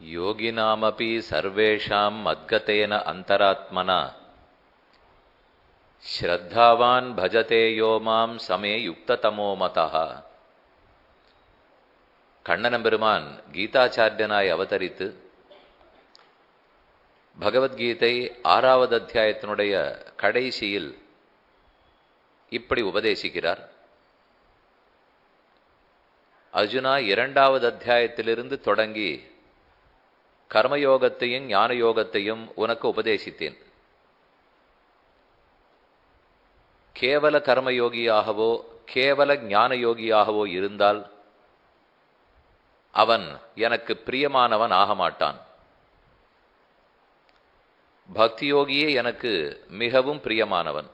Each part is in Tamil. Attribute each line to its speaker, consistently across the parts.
Speaker 1: योगिनामपि सर्वेषां मद्गतेन अंतरात्मना श्रद्धावान् भजते यो मां समे युक्ततमो मतः. கண்ணனம்பெருமான் கீதாச்சாரியனாய் அவதரித்து பகவத்கீதை 6வது அத்தியாயத்தினுடைய கடைசியில் இப்படி உபதேசிக்கிறார். அர்ஜுனா, 2வது அத்தியாயத்திலிருந்து தொடங்கி கர்மயோகத்தையும் ஞான யோகத்தையும் உனக்கு உபதேசித்தேன். கேவல கர்மயோகியாகவோ கேவல ஞான யோகியாகவோ இருந்தால் அவன் எனக்கு பிரியமானவன் ஆக மாட்டான். பக்தியோகியே எனக்கு மிகவும் பிரியமானவன்.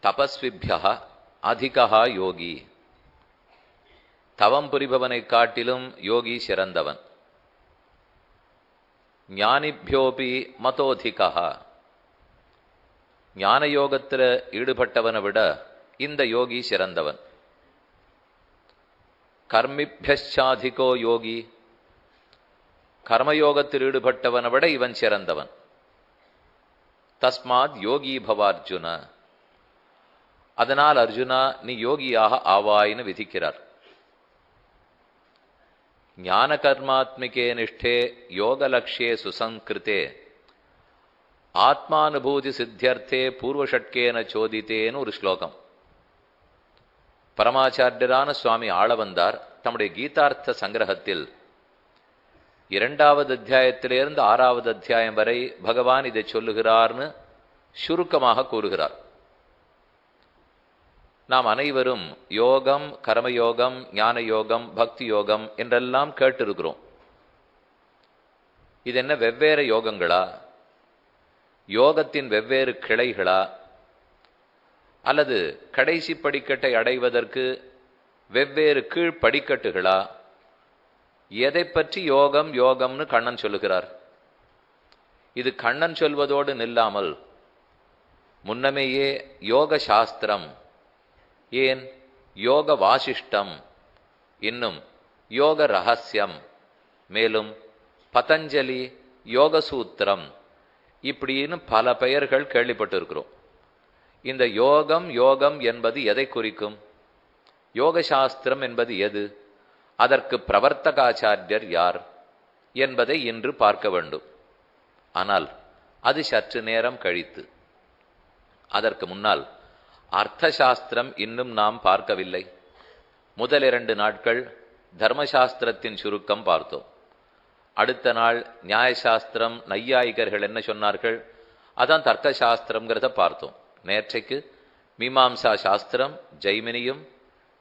Speaker 1: தபஸ்விப்யः அதிகः யோகி. தவம் புரிபவனை காட்டிலும் யோகி சிறந்தவன். ஞானிபியோபி மதோதிகः. ஞான யோகத்தில் ஈடுபட்டவனை விட இந்த யோகி சிறந்தவன். கர்மிபியச்சாதிகோ யோகி. கர்மயோகத்தில் ஈடுபட்டவனை விட இவன் சிறந்தவன். தஸ்மாத் யோகி பவார்ஜுன. அதனால் அர்ஜுனா, நீ யோகியாக ஆவாயின்னு விதிக்கிறார். ஞான கர்மாத்மிகே நிஷ்டே யோகலக்ஷ்யே சுசங்கிருத்தே ஆத்மானுபூதி சித்தியர்த்தே பூர்வஷட்கேன சோதித்தேன்னு ஒரு ஸ்லோகம். பரமாச்சாரியரான சுவாமி ஆளவந்தார் தம்முடைய கீதார்த்த சங்கிரகத்தில் 2வது அத்தியாயத்திலிருந்து 6வது அத்தியாயம் வரை பகவான் இதை சொல்லுகிறார்னு சுருக்கமாக கூறுகிறார். நாம் அனைவரும் யோகம், கர்மயோகம், ஞான யோகம், பக்தி யோகம் என்றெல்லாம் கேட்டிருக்கிறோம். இது என்ன வெவ்வேறு யோகங்களா? யோகத்தின் வெவ்வேறு கிளைகளா? அல்லது கடைசி படிக்கட்டை அடைவதற்கு வெவ்வேறு கீழ் படிக்கட்டுகளா? எதை பற்றி யோகம் யோகம்னு கண்ணன் சொல்லுகிறார்? இது கண்ணன் சொல்வதோடு நில்லாமல் முன்னமேயே யோக சாஸ்திரம், ஏன் யோக வாசிஷ்டம், இன்னும் யோக ரகசியம், மேலும் பதஞ்சலி யோகசூத்திரம், இப்படின்னு பல பெயர்கள் கேள்விப்பட்டிருக்கிறோம். இந்த யோகம் யோகம் என்பது எதை குறிக்கும்? யோகசாஸ்திரம் என்பது எது? அதற்கு பிரவர்த்தகாச்சாரியர் யார் என்பதை இன்று பார்க்க வேண்டும். ஆனால் அது சற்று நேரம் கழித்து. அதற்கு முன்னால் அர்த்தசாஸ்திரம் இன்னும் நாம் பார்க்கவில்லை. முதல் 2 நாட்கள் தர்மசாஸ்திரத்தின் சுருக்கம் பார்த்தோம். அடுத்த நாள் நியாயசாஸ்திரம், நையாயிகர்கள் என்ன சொன்னார்கள், அதான் தர்க்கசாஸ்திரம்ங்கிறத பார்த்தோம். நேற்றைக்கு மீமாம்சா சாஸ்திரம் ஜெய்மினியும்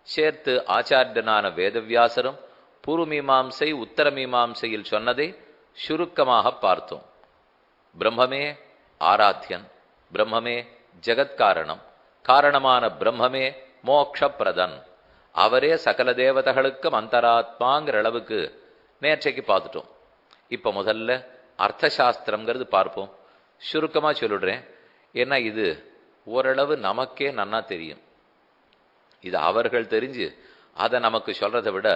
Speaker 1: சேர்த்து ஆச்சாரியனான வேதவியாசரும் பூர்வமீமாம்சை உத்தர மீமாம்சையில் சொன்னதை சுருக்கமாக பார்த்தோம். பிரம்மமே ஆராத்தியன், பிரம்மமே ஜெகத்காரணம், காரணமான பிரம்மமே மோக்ஷப்பிரதன், அவரே சகல தேவதைகளுக்கும் அந்தராத்மாங்கிற அளவுக்கு நேற்றைக்கு பார்த்துட்டோம். இப்போ முதல்ல அர்த்தசாஸ்திரம்ங்கிறது பார்ப்போம். சுருக்கமாக சொல்லிடுறேன், ஏன்னா இது ஓரளவு நமக்கே நன்னா தெரியும். இது அவர்கள் தெரிஞ்சு அதை நமக்கு சொல்றதை விட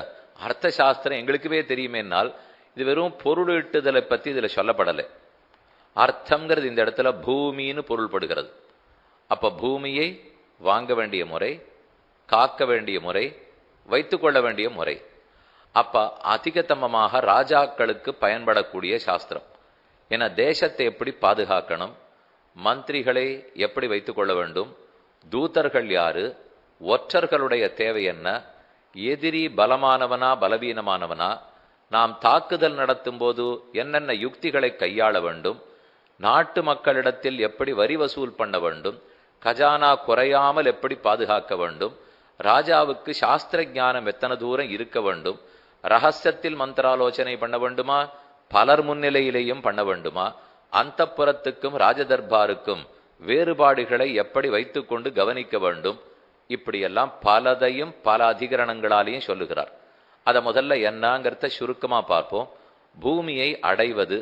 Speaker 1: அர்த்தசாஸ்திரம் எங்களுக்குவே தெரியுமேனால் இது வெறும் பொருளீட்டுதலை பற்றி இதில் சொல்லப்படலை. அர்த்தம்ங்கிறது இந்த இடத்துல பூமின்னு பொருள்படுகிறது. அப்போ பூமியை வாங்க வேண்டிய முறை, காக்க வேண்டிய முறை, வைத்துக்கொள்ள வேண்டிய முறை. அப்போ அதிகத்தமமாக ராஜாக்களுக்கு பயன்படக்கூடிய சாஸ்திரம். ஏன்னா தேசத்தை எப்படி பாதுகாக்கணும், மந்திரிகளை எப்படி வைத்துக்கொள்ள வேண்டும், தூதர்கள் யாரு, ஒற்றர்களுடைய தேவை என்ன, எதிரி பலமானவனா பலவீனமானவனா, நாம் தாக்குதல் நடத்தும் போது என்னென்ன யுக்திகளை கையாள வேண்டும், நாட்டு மக்களிடத்தில் எப்படி வரி வசூல் பண்ண வேண்டும், கஜானா குறையாமல் எப்படி பாதுகாக்க வேண்டும், ராஜாவுக்கு சாஸ்திர ஞானம் எத்தனை தூரம் இருக்க வேண்டும், ரகசியத்தில் மந்திராலோசனை பண்ண வேண்டுமா, பலர் முன்னிலையிலேயும் பண்ண வேண்டுமா, அந்தப்புறத்துக்கும் ராஜதர்பாருக்கும் வேறுபாடுகளை எப்படி வைத்துக்கொண்டு கவனிக்க வேண்டும், இப்படியெல்லாம் பலதையும் பல அதிகரணங்களாலேயும் சொல்லுகிறார். அதை முதல்ல என்னங்கிறத சுருக்கமாக பார்ப்போம். பூமியை அடைவது,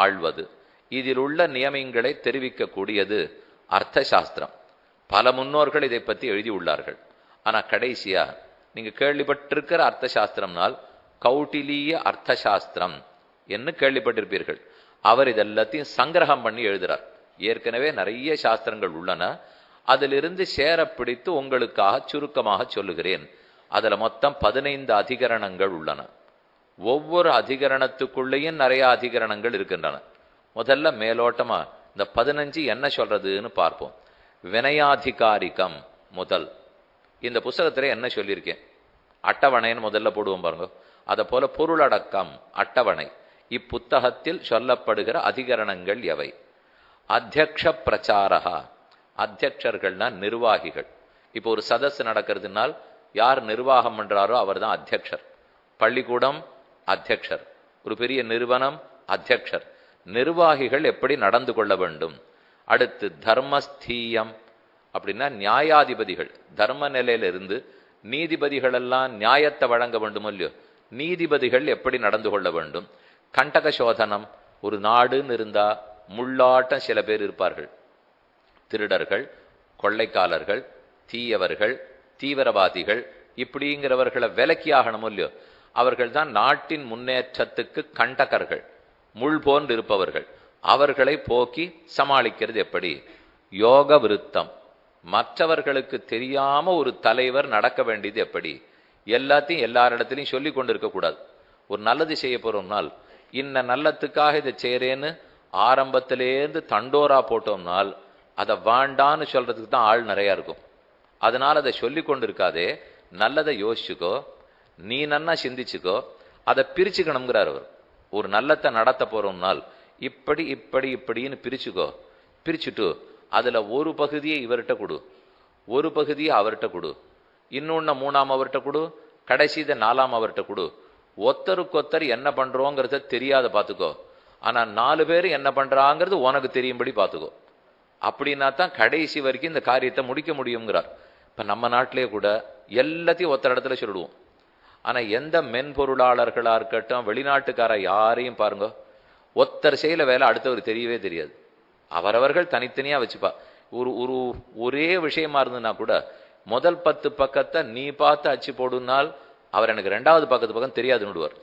Speaker 1: ஆள்வது, இதில் உள்ள நியமங்களை தெரிவிக்கக்கூடியது அர்த்தசாஸ்திரம். பல முன்னோர்கள் இதை பற்றி எழுதி உள்ளார்கள். ஆனால் கடைசியாக நீங்கள் கேள்விப்பட்டிருக்கிற அர்த்தசாஸ்திரம்னால் கௌட்டிலிய அர்த்தசாஸ்திரம் என்று கேள்விப்பட்டிருப்பீர்கள். அவர் இதெல்லாத்தையும் சங்கிரகம் பண்ணி எழுதுறார். ஏற்கனவே நிறைய சாஸ்திரங்கள் உள்ளன, அதிலிருந்து சேர பிடித்து உங்களுக்காக சுருக்கமாக சொல்லுகிறேன். அதுல மொத்தம் 15 அதிகரணங்கள் உள்ளன. ஒவ்வொரு அதிகரணத்துக்குள்ளேயும் நிறைய அதிகரணங்கள் இருக்கின்றன. முதல்ல மேலோட்டமா இந்த 15 என்ன சொல்றதுன்னு பார்ப்போம். வினயாதிகாரிகம் முதல். இந்த புஸ்தகத்துல என்ன சொல்லியிருக்கேன், அட்டவணைன்னு முதல்ல போடுவோம் பாருங்க. அதை போல பொருளடக்கம் அட்டவணை. இப்புத்தகத்தில் சொல்லப்படுகிற அதிகரணங்கள் எவை? அத்தியக்ஷ பிரச்சாரகா, அத்தியக்ஷர்கள்னா நிர்வாகிகள். இப்போ ஒரு சதஸ் நடக்கிறதுனால் யார் நிர்வாகம் பண்றாரோ அவர் தான் அத்தியக்ஷர். பள்ளிக்கூடம் அத்தியக்ஷர், ஒரு பெரிய நிறுவனம் அத்தியக்ஷர். நிர்வாகிகள் எப்படி நடந்து கொள்ள வேண்டும். அடுத்து தர்மஸ்தீயம், அப்படின்னா நியாயாதிபதிகள். தர்ம நிலையிலிருந்து நீதிபதிகள் எல்லாம் நியாயத்தை வழங்க வேண்டும் இல்லையோ, நீதிபதிகள் எப்படி நடந்து கொள்ள வேண்டும். கண்டக சோதனம், ஒரு நாடுன்னு இருந்தா முள்ளாட்டம் சில பேர் இருப்பார்கள். திருடர்கள், கொள்ளைக்காரர்கள், தீயவர்கள், தீவிரவாதிகள், இப்படிங்கிறவர்களை விலக்கி ஆகணும் இல்லையோ. அவர்கள் தான் நாட்டின் முன்னேற்றத்துக்கு கண்டகர்கள், முள் போன்று இருப்பவர்கள். அவர்களை போக்கி சமாளிக்கிறது எப்படி? யோக விருத்தம், மற்றவர்களுக்கு தெரியாம ஒரு தலைவர் நடக்க வேண்டியது எப்படி? எல்லாத்தையும் எல்லாரிடத்திலையும் சொல்லி கொண்டு இருக்கக்கூடாது. ஒரு நல்லது செய்ய போறோம்னால் இன்ன நல்லத்துக்காக இதை செய்யறேன்னு ஆரம்பத்திலேருந்து தண்டோரா போட்டோம்னால் அதை வேண்டான்னு சொல்றதுக்கு தான் ஆள் நிறையா இருக்கும். அதனால அதை சொல்லி கொண்டு இருக்காதே, நல்லதை யோசிச்சுக்கோ, நீ நன்னா சிந்திச்சுக்கோ, அதை பிரிச்சுக்கணுங்கிறார் அவர். ஒரு நல்லத்தை நடத்த போறோம்னால் இப்படி இப்படி இப்படின்னு பிரிச்சுக்கோ. பிரிச்சுட்டு அதுல ஒரு பகுதியை இவர்கிட்ட கொடு, ஒரு பகுதியை அவர்கிட்ட கொடு, இன்னொன்னு 3ஆம் அவர்கிட்ட கொடு, கடைசி 4ஆம் அவர்கிட்ட கொடு. ஒத்தருக்கொத்தர் என்ன பண்றோங்கிறத தெரியாத பாத்துக்கோ, ஆனா 4 பேர் என்ன பண்றாங்கிறது உனக்கு தெரியும்படி பாத்துக்கோ. அப்படின்னா தான் கடைசி வரைக்கும் இந்த காரியத்தை முடிக்க முடியுங்கிறார். இப்ப நம்ம நாட்டிலே கூட எல்லாத்தையும் ஒருத்தர் இடத்துல சொல்லிடுவோம். ஆனா எந்த மென்பொருளாளர்களா இருக்கட்டும், வெளிநாட்டுக்கார யாரையும் பாருங்க, ஒருத்தர் செய்யல வேலை அடுத்தவர் தெரியவே தெரியாது. அவரவர்கள் தனித்தனியா வச்சுப்பா. ஒரு ஒரே விஷயமா இருந்ததுன்னா கூட முதல் 10 பக்கத்தை நீ பார்த்து அச்சு போடுனால் அவர் எனக்கு 2வது பக்கம் தெரியாதுன்னு விடுவார்.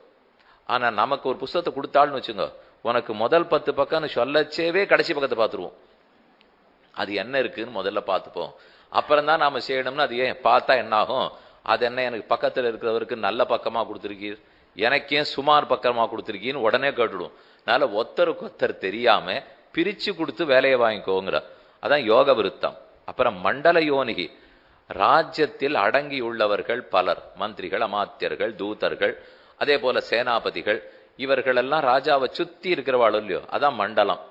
Speaker 1: ஆனா நமக்கு ஒரு புஸ்தகத்தை கொடுத்தாள்னு வச்சுங்க, உனக்கு முதல் 10 பக்கம்னு சொல்லச்சேவே கடைசி பக்கத்தை பார்த்துருவோம். அது என்ன இருக்குன்னு முதல்ல பார்த்துப்போம். அப்புறம் தான் நாம செய்யணும்னு அது ஏன் பார்த்தா என்ன ஆகும், அது என்ன எனக்கு பக்கத்தில் இருக்கிறவருக்கு நல்ல பக்கமா கொடுத்துருக்கீர், எனக்கே சுமார் பக்கமா கொடுத்துருக்கீன்னு உடனே கேட்டுடும். அதனால ஒத்தருக்கு ஒத்தர் தெரியாம பிரிச்சு கொடுத்து வேலையை வாங்கிக்கோங்கிற. அதான் யோக விருத்தம். அப்புறம் மண்டல யோனிகி, ராஜ்யத்தில் அடங்கியுள்ளவர்கள் பலர், மந்திரிகள், அமாத்தியர்கள், தூதர்கள், அதே போல சேனாபதிகள், இவர்கள் எல்லாம் ராஜாவை சுத்தி இருக்கிறவாள் இல்லையோ, அதான் மண்டலம்.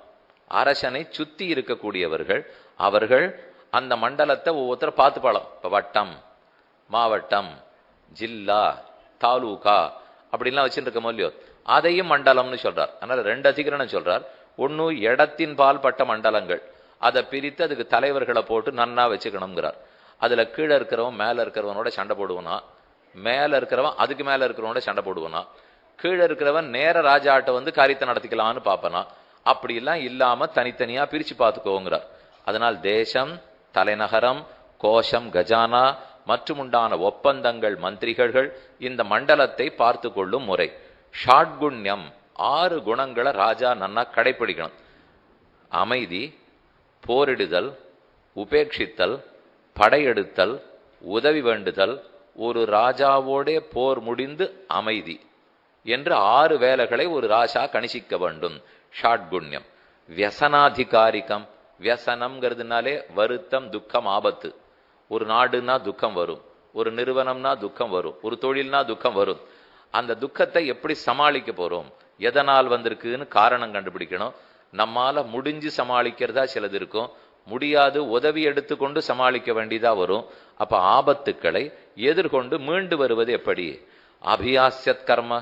Speaker 1: அரசனை சுத்தி இருக்கக்கூடியவர்கள் அவர்கள். அந்த மண்டலத்தை ஒவ்வொருத்தர் பார்த்து பாலம். இப்ப வட்டம், மாவட்டம், ஜில்லா, தாலூகா அப்படின்லாம் வச்சுட்டு இருக்கோமோ இல்லையோ, அதையும் மண்டலம்னு சொல்றார். அதனால 2 அதிகரணம் சொல்றார். ஒன்னு இடத்தின் பால் பட்ட மண்டலங்கள், அதை பிரித்து அதுக்கு தலைவர்களை போட்டு நன்னா வச்சுக்கணுங்கிறார். அதுல கீழே இருக்கிறவன் மேல இருக்கிறவனோட சண்டை போடுவனா, மேல இருக்கிறவன் அதுக்கு மேல இருக்கிறவனோட சண்டை போடுவனா, கீழே இருக்கிறவன் நேர ராஜாட்ட வந்து காரியத்தை நடத்திக்கலாம்னு பாப்பனா. அப்படிலாம் இல்லாம தனித்தனியா பிரிச்சு பார்த்துக்கோங்கிறார். அதனால் தேசம், தலைநகரம், கோஷம், கஜானா மற்றும் உண்டான ஒப்பந்தங்கள், மந்திரிகள், இந்த மண்டலத்தை பார்த்து கொள்ளும் முறை. ஷாட்குண்யம், 6 குணங்களை ராஜா நன்னா கடைபிடிக்கணும். அமைதி, போரிடுதல், உபேட்சித்தல், படையெடுத்தல், உதவி வேண்டுதல், ஒரு ராஜாவோட போர் முடிந்து அமைதி என்று 6 வேலைகளை ஒரு ராஜா கணிசிக்க வேண்டும். ஷாட்குண்யம். வியசனாதிகாரிகம், வியசனம்ங்கிறதுனாலே வருத்தம், துக்கம், ஆபத்து. ஒரு நாடுனா துக்கம் வரும், ஒரு நிறுவனம்னா துக்கம் வரும், ஒரு தொழில்னா துக்கம் வரும். அந்த துக்கத்தை எப்படி சமாளிக்க போறோம், எதனால் வந்திருக்குன்னு காரணம் கண்டுபிடிக்கணும். நம்மால முடிஞ்சு சமாளிக்கிறதா சிலது இருக்கும், முடியாது உதவி எடுத்துக்கொண்டு சமாளிக்க வேண்டியதா வரும். அப்ப ஆபத்துக்களை எதிர்கொண்டு மீண்டு வருவது எப்படி? அபியாசியத் கர்ம,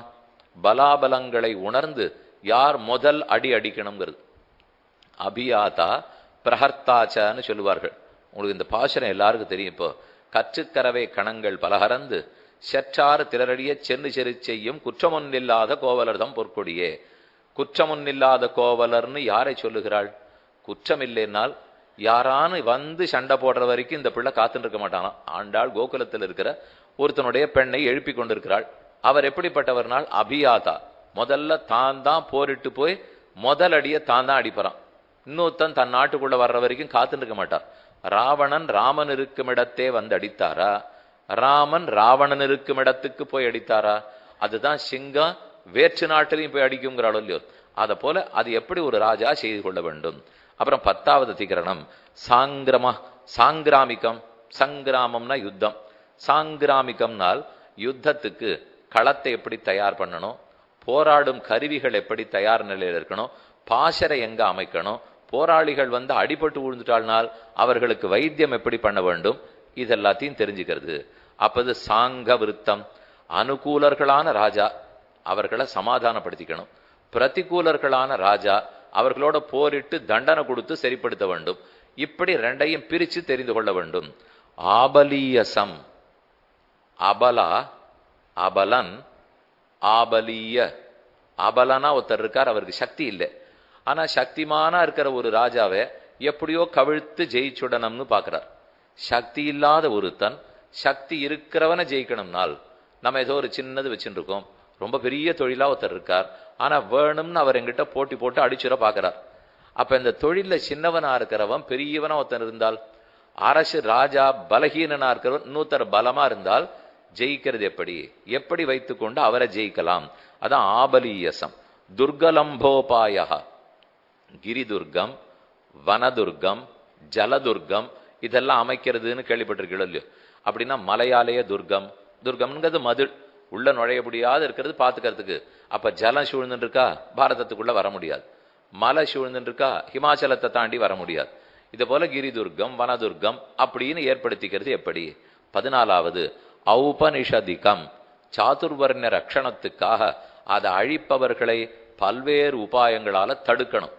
Speaker 1: பலாபலங்களை உணர்ந்து யார் முதல் அடி அடிக்கணுங்கிறது. அபியாதா பிரஹர்த்தாச்சான்னு சொல்லுவார்கள். உங்களுக்கு இந்த பாசனம் எல்லாருக்கும் தெரியும். இப்போ கற்றுக்கரவை கணங்கள் பலகரந்து செற்றாறு திரறிய சென்னு செரு செய்யும் குற்றமொன்னில்லாத கோவலர்தம் பொற்கொடியே. குற்றமொன்னில்லாத கோவலர்னு யாரை சொல்லுகிறாள்? குற்றம் இல்லைன்னால் யாரானு வந்து சண்டை போடுற வரைக்கும் இந்த பிள்ளை காத்துட்டு இருக்க மாட்டானா. ஆண்டாள் கோகுலத்தில் இருக்கிற ஒருத்தனுடைய பெண்ணை எழுப்பி கொண்டிருக்கிறாள். அவர் எப்படிப்பட்டவர்னால் அபியாதா, முதல்ல தான் தான் போரிட்டு போய் முதல் அடியை தான் தான் அடிப்பறான். இன்னொருத்தன் தன் நாட்டுக்குள்ள வர்ற வரைக்கும் காத்துட்டு இருக்க மாட்டார். ராவணன் ராமன் இருக்கும் இடத்தே வந்து அடித்தாரா, ராமன் ராவணன் இருக்கும் இடத்துக்கு போய் அடித்தாரா? அதுதான் சிங்கம் வேற்று நாட்டிலையும் போய் அடிக்குங்கிறாளோ இல்லையோ, அதை போல அது எப்படி ஒரு ராஜா செய்து கொள்ள வேண்டும். அப்புறம் 10வது அதிகரணம் சாங்கிராமிகம். சங்கிராமம்னா யுத்தம், சாங்கிராமிகம்னால் யுத்தத்துக்கு களத்தை எப்படி தயார் பண்ணணும், போராடும் கருவிகள் எப்படி தயார் நிலையில் இருக்கணும், பாசறை எங்க அமைக்கணும், போராளிகள் வந்து அடிபட்டு விழுந்துட்டாள்னால் அவர்களுக்கு வைத்தியம் எப்படி பண்ண வேண்டும், இதெல்லாத்தையும் தெரிஞ்சுக்கிறது. அப்போது சாங்க விருத்தம், அனுகூலர்களான ராஜா அவர்களை சமாதானப்படுத்திக்கணும், பிரதிகூலர்களான ராஜா அவர்களோட போரிட்டு தண்டனை கொடுத்து சரிப்படுத்த வேண்டும். இப்படி ரெண்டையும் பிரித்து தெரிந்து கொள்ள வேண்டும். ஆபலீயசம், அபலா அபலன், ஆபலீய. அபலனா ஒருத்தர் இருக்கார், அவருக்கு சக்தி இல்லை, ஆனா சக்திமானா இருக்கிற ஒரு ராஜாவை எப்படியோ கவிழ்த்து ஜெயிச்சுடணும்னு பாக்குறார். சக்தி இல்லாத ஒருத்தன் சக்தி இருக்கிறவனை ஜெயிக்கணும்னால் நம்ம ஏதோ ஒரு சின்னது வச்சுட்டு இருக்கோம், ரொம்ப பெரிய தொழிலா ஒருத்தர் இருக்கார், ஆனா வேணும்னு அவர் எங்கிட்ட போட்டி போட்டு அடிச்சுட பாக்குறார். அப்ப இந்த தொழில சின்னவனா இருக்கிறவன் பெரியவனா ஒருத்தன் இருந்தால், அரசு ராஜா பலகீனனா இருக்கிறவன் இன்னொருத்தர் பலமா இருந்தால் ஜெயிக்கிறது எப்படி, எப்படி வைத்துக்கொண்டு அவரை ஜெயிக்கலாம். அதான் ஆபலீயசம். துர்கலம்போபாய, கிரிதுர்கம், வனதுர்கம், ஜலதுர்கம் இதெல்லாம் அமைக்கிறதுன்னு கேள்விப்பட்டிருக்கீங்களோ இல்லையோ. அப்படின்னா மலையாலேயே துர்கம், துர்கம்ங்கிறது மதில், உள்ள நுழைய முடியாது இருக்கிறது பார்த்துக்கிறதுக்கு. அப்ப ஜலம் சூழ்ந்துட்டு இருக்கா பாரதத்துக்குள்ள வர முடியாது, மலை சூழ்ந்துட்டு இருக்கா ஹிமாச்சலத்தை தாண்டி வர முடியாது. இது போல கிரிதுர்கம் வனதுர்கம் அப்படின்னு ஏற்படுத்திக்கிறது எப்படி. 14வது ஔபனிஷதிகம், சாதுர்வர்ண ரக்ஷணத்துக்காக அதை அழிப்பவர்களை பல்வேறு உபாயங்களால தடுக்கணும்.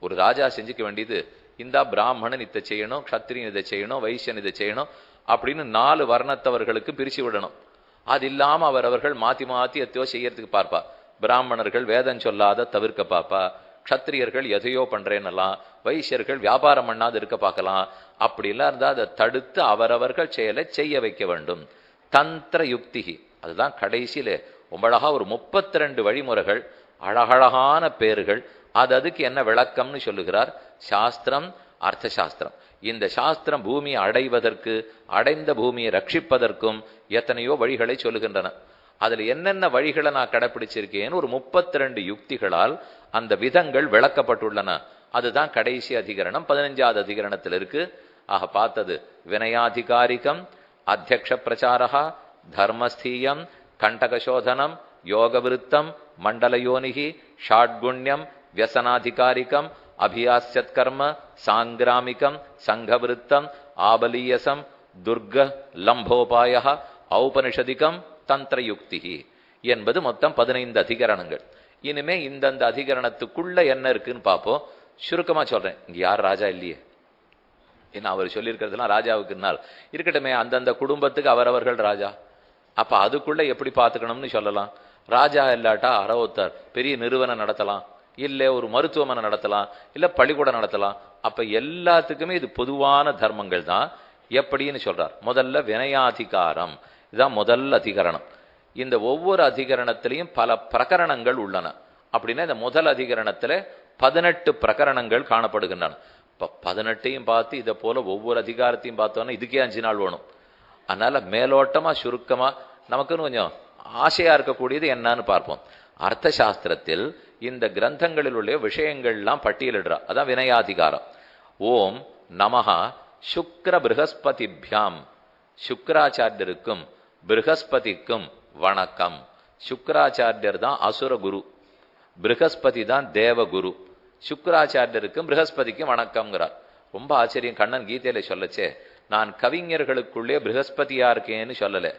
Speaker 1: ஒரு ராஜா செஞ்சுக்க வேண்டியது, இந்த பிராமணன் இதை செய்யணும், க்ஷத்திரியன் இதை செய்யணும், வைசியன் இதை செய்யணும் அப்படின்னு 4 வர்ணத்தவர்களுக்கு பிரிச்சு விடணும். அது இல்லாம அவர்கள் மாத்தி மாத்தி எத்தையோ செய்யறதுக்கு பார்ப்பா. பிராமணர்கள் வேதம் சொல்லாத தவிர்க்க பார்ப்பா, க்ஷத்திரியர்கள் எதையோ பண்றேன்னெல்லாம், வைசியர்கள் வியாபாரம் பண்ணாது இருக்க பார்க்கலாம். அப்படி எல்லாம் இருந்தா அதை தடுத்து அவரவர்கள் செயலை செய்ய வைக்க வேண்டும். தந்திர யுக்திகி, அதுதான் கடைசியில ரொம்ப அழகா ஒரு 32 வழிமுறைகள், அழகழகான பேர்கள். அதுக்கு என்ன விளக்கம்னு சொல்லுகிறார். சாஸ்திரம், அர்த்த சாஸ்திரம். இந்த சாஸ்திரம் பூமியை அடைவதற்கு, அடைந்த பூமியை ரட்சிப்பதற்கும் எத்தனையோ வழிகளை சொல்லுகின்றன. அதுல என்னென்ன வழிகளை நான் கடைப்பிடிச்சிருக்கேன்னு ஒரு 32 யுக்திகளால் அந்த விதங்கள் விளக்கப்பட்டுள்ளன. அதுதான் கடைசி அதிகரணம், 15வது அதிகரணத்தில் இருக்கு. ஆக பார்த்தது வினயாதிகாரிகம், அத்தியக்ஷ பிரச்சாரா, தர்மஸ்தீயம், கண்டகசோதனம், யோக விருத்தம், மண்டலயோனிகி, ஷாட்குண்யம், வியசனாதிகாரிகம், அபியாஸ்யத் கர்ம, சாங்கிராமிகம், சங்கவிருத்தம், ஆபலீயசம், துர்க லம்போபாய, ஔபனிஷதிகம், தந்திரயுக்தி என்பது மொத்தம் 15 அதிகரணங்கள். இனிமே இந்தந்த அதிகரணத்துக்குள்ள என்ன இருக்குன்னு பார்ப்போம். சுருக்கமா சொல்றேன். இங்க யார் ராஜா இல்லையே, ஏன்னா அவர் சொல்லியிருக்கிறதுலாம் ராஜாவுக்குனால் இருக்கட்டுமே, அந்தந்த குடும்பத்துக்கு அவரவர்கள் ராஜா. அப்ப அதுக்குள்ள எப்படி பார்த்துக்கணும்னு சொல்லலாம். ராஜா இல்லாட்டா அறவுத்தார் பெரிய நிறுவனம் நடத்தலாம், இல்லை ஒரு மருத்துவமனை நடத்தலாம், இல்லை பள்ளிக்கூடம் நடத்தலாம். அப்ப எல்லாத்துக்குமே இது பொதுவான தர்மங்கள் தான். எப்படின்னு சொல்றார். முதல்ல வினயாதிகாரம், இதுதான் முதல் அதிகரணம். இந்த ஒவ்வொரு அதிகரணத்திலையும் பல பிரகரணங்கள் உள்ளன. அப்படின்னா இந்த முதல் அதிகரணத்துல 18 பிரகரணங்கள் காணப்படுகின்றன. இப்ப 18ஐயும் பார்த்து இதை போல ஒவ்வொரு அதிகாரத்தையும் பார்த்தோன்னா இதுக்கே 5 நாள் வேணும். அதனால மேலோட்டமா சுருக்கமா நமக்குன்னு கொஞ்சம் ஆசையா இருக்கக்கூடியது என்னன்னு பார்ப்போம். அர்த்த சாஸ்திரத்தில் இந்த கிரந்தங்களில் உள்ள விஷயங்கள்லாம் பட்டியலிடுறா. அதான் வினயாதிகாரம். ஓம் நமஹா சுக்ர ப்ரஹஸ்பதிப்யாம், சுக்ராச்சாரியருக்கும் ப்ரஹஸ்பதிக்கும் வணக்கம். சுக்ராச்சாரியர் தான் அசுர குரு, ப்ரஹஸ்பதி தான் தேவகுரு. சுக்ராச்சாரியருக்கும் ப்ரஹஸ்பதிக்கும் வணக்கம்ங்கிறார். ரொம்ப ஆச்சரியம். கண்ணன் கீதையில சொல்லச்சே, நான் கவிஞர்களுக்குள்ளே ப்ரஹஸ்பதியா இருக்கேன்னு சொல்லல,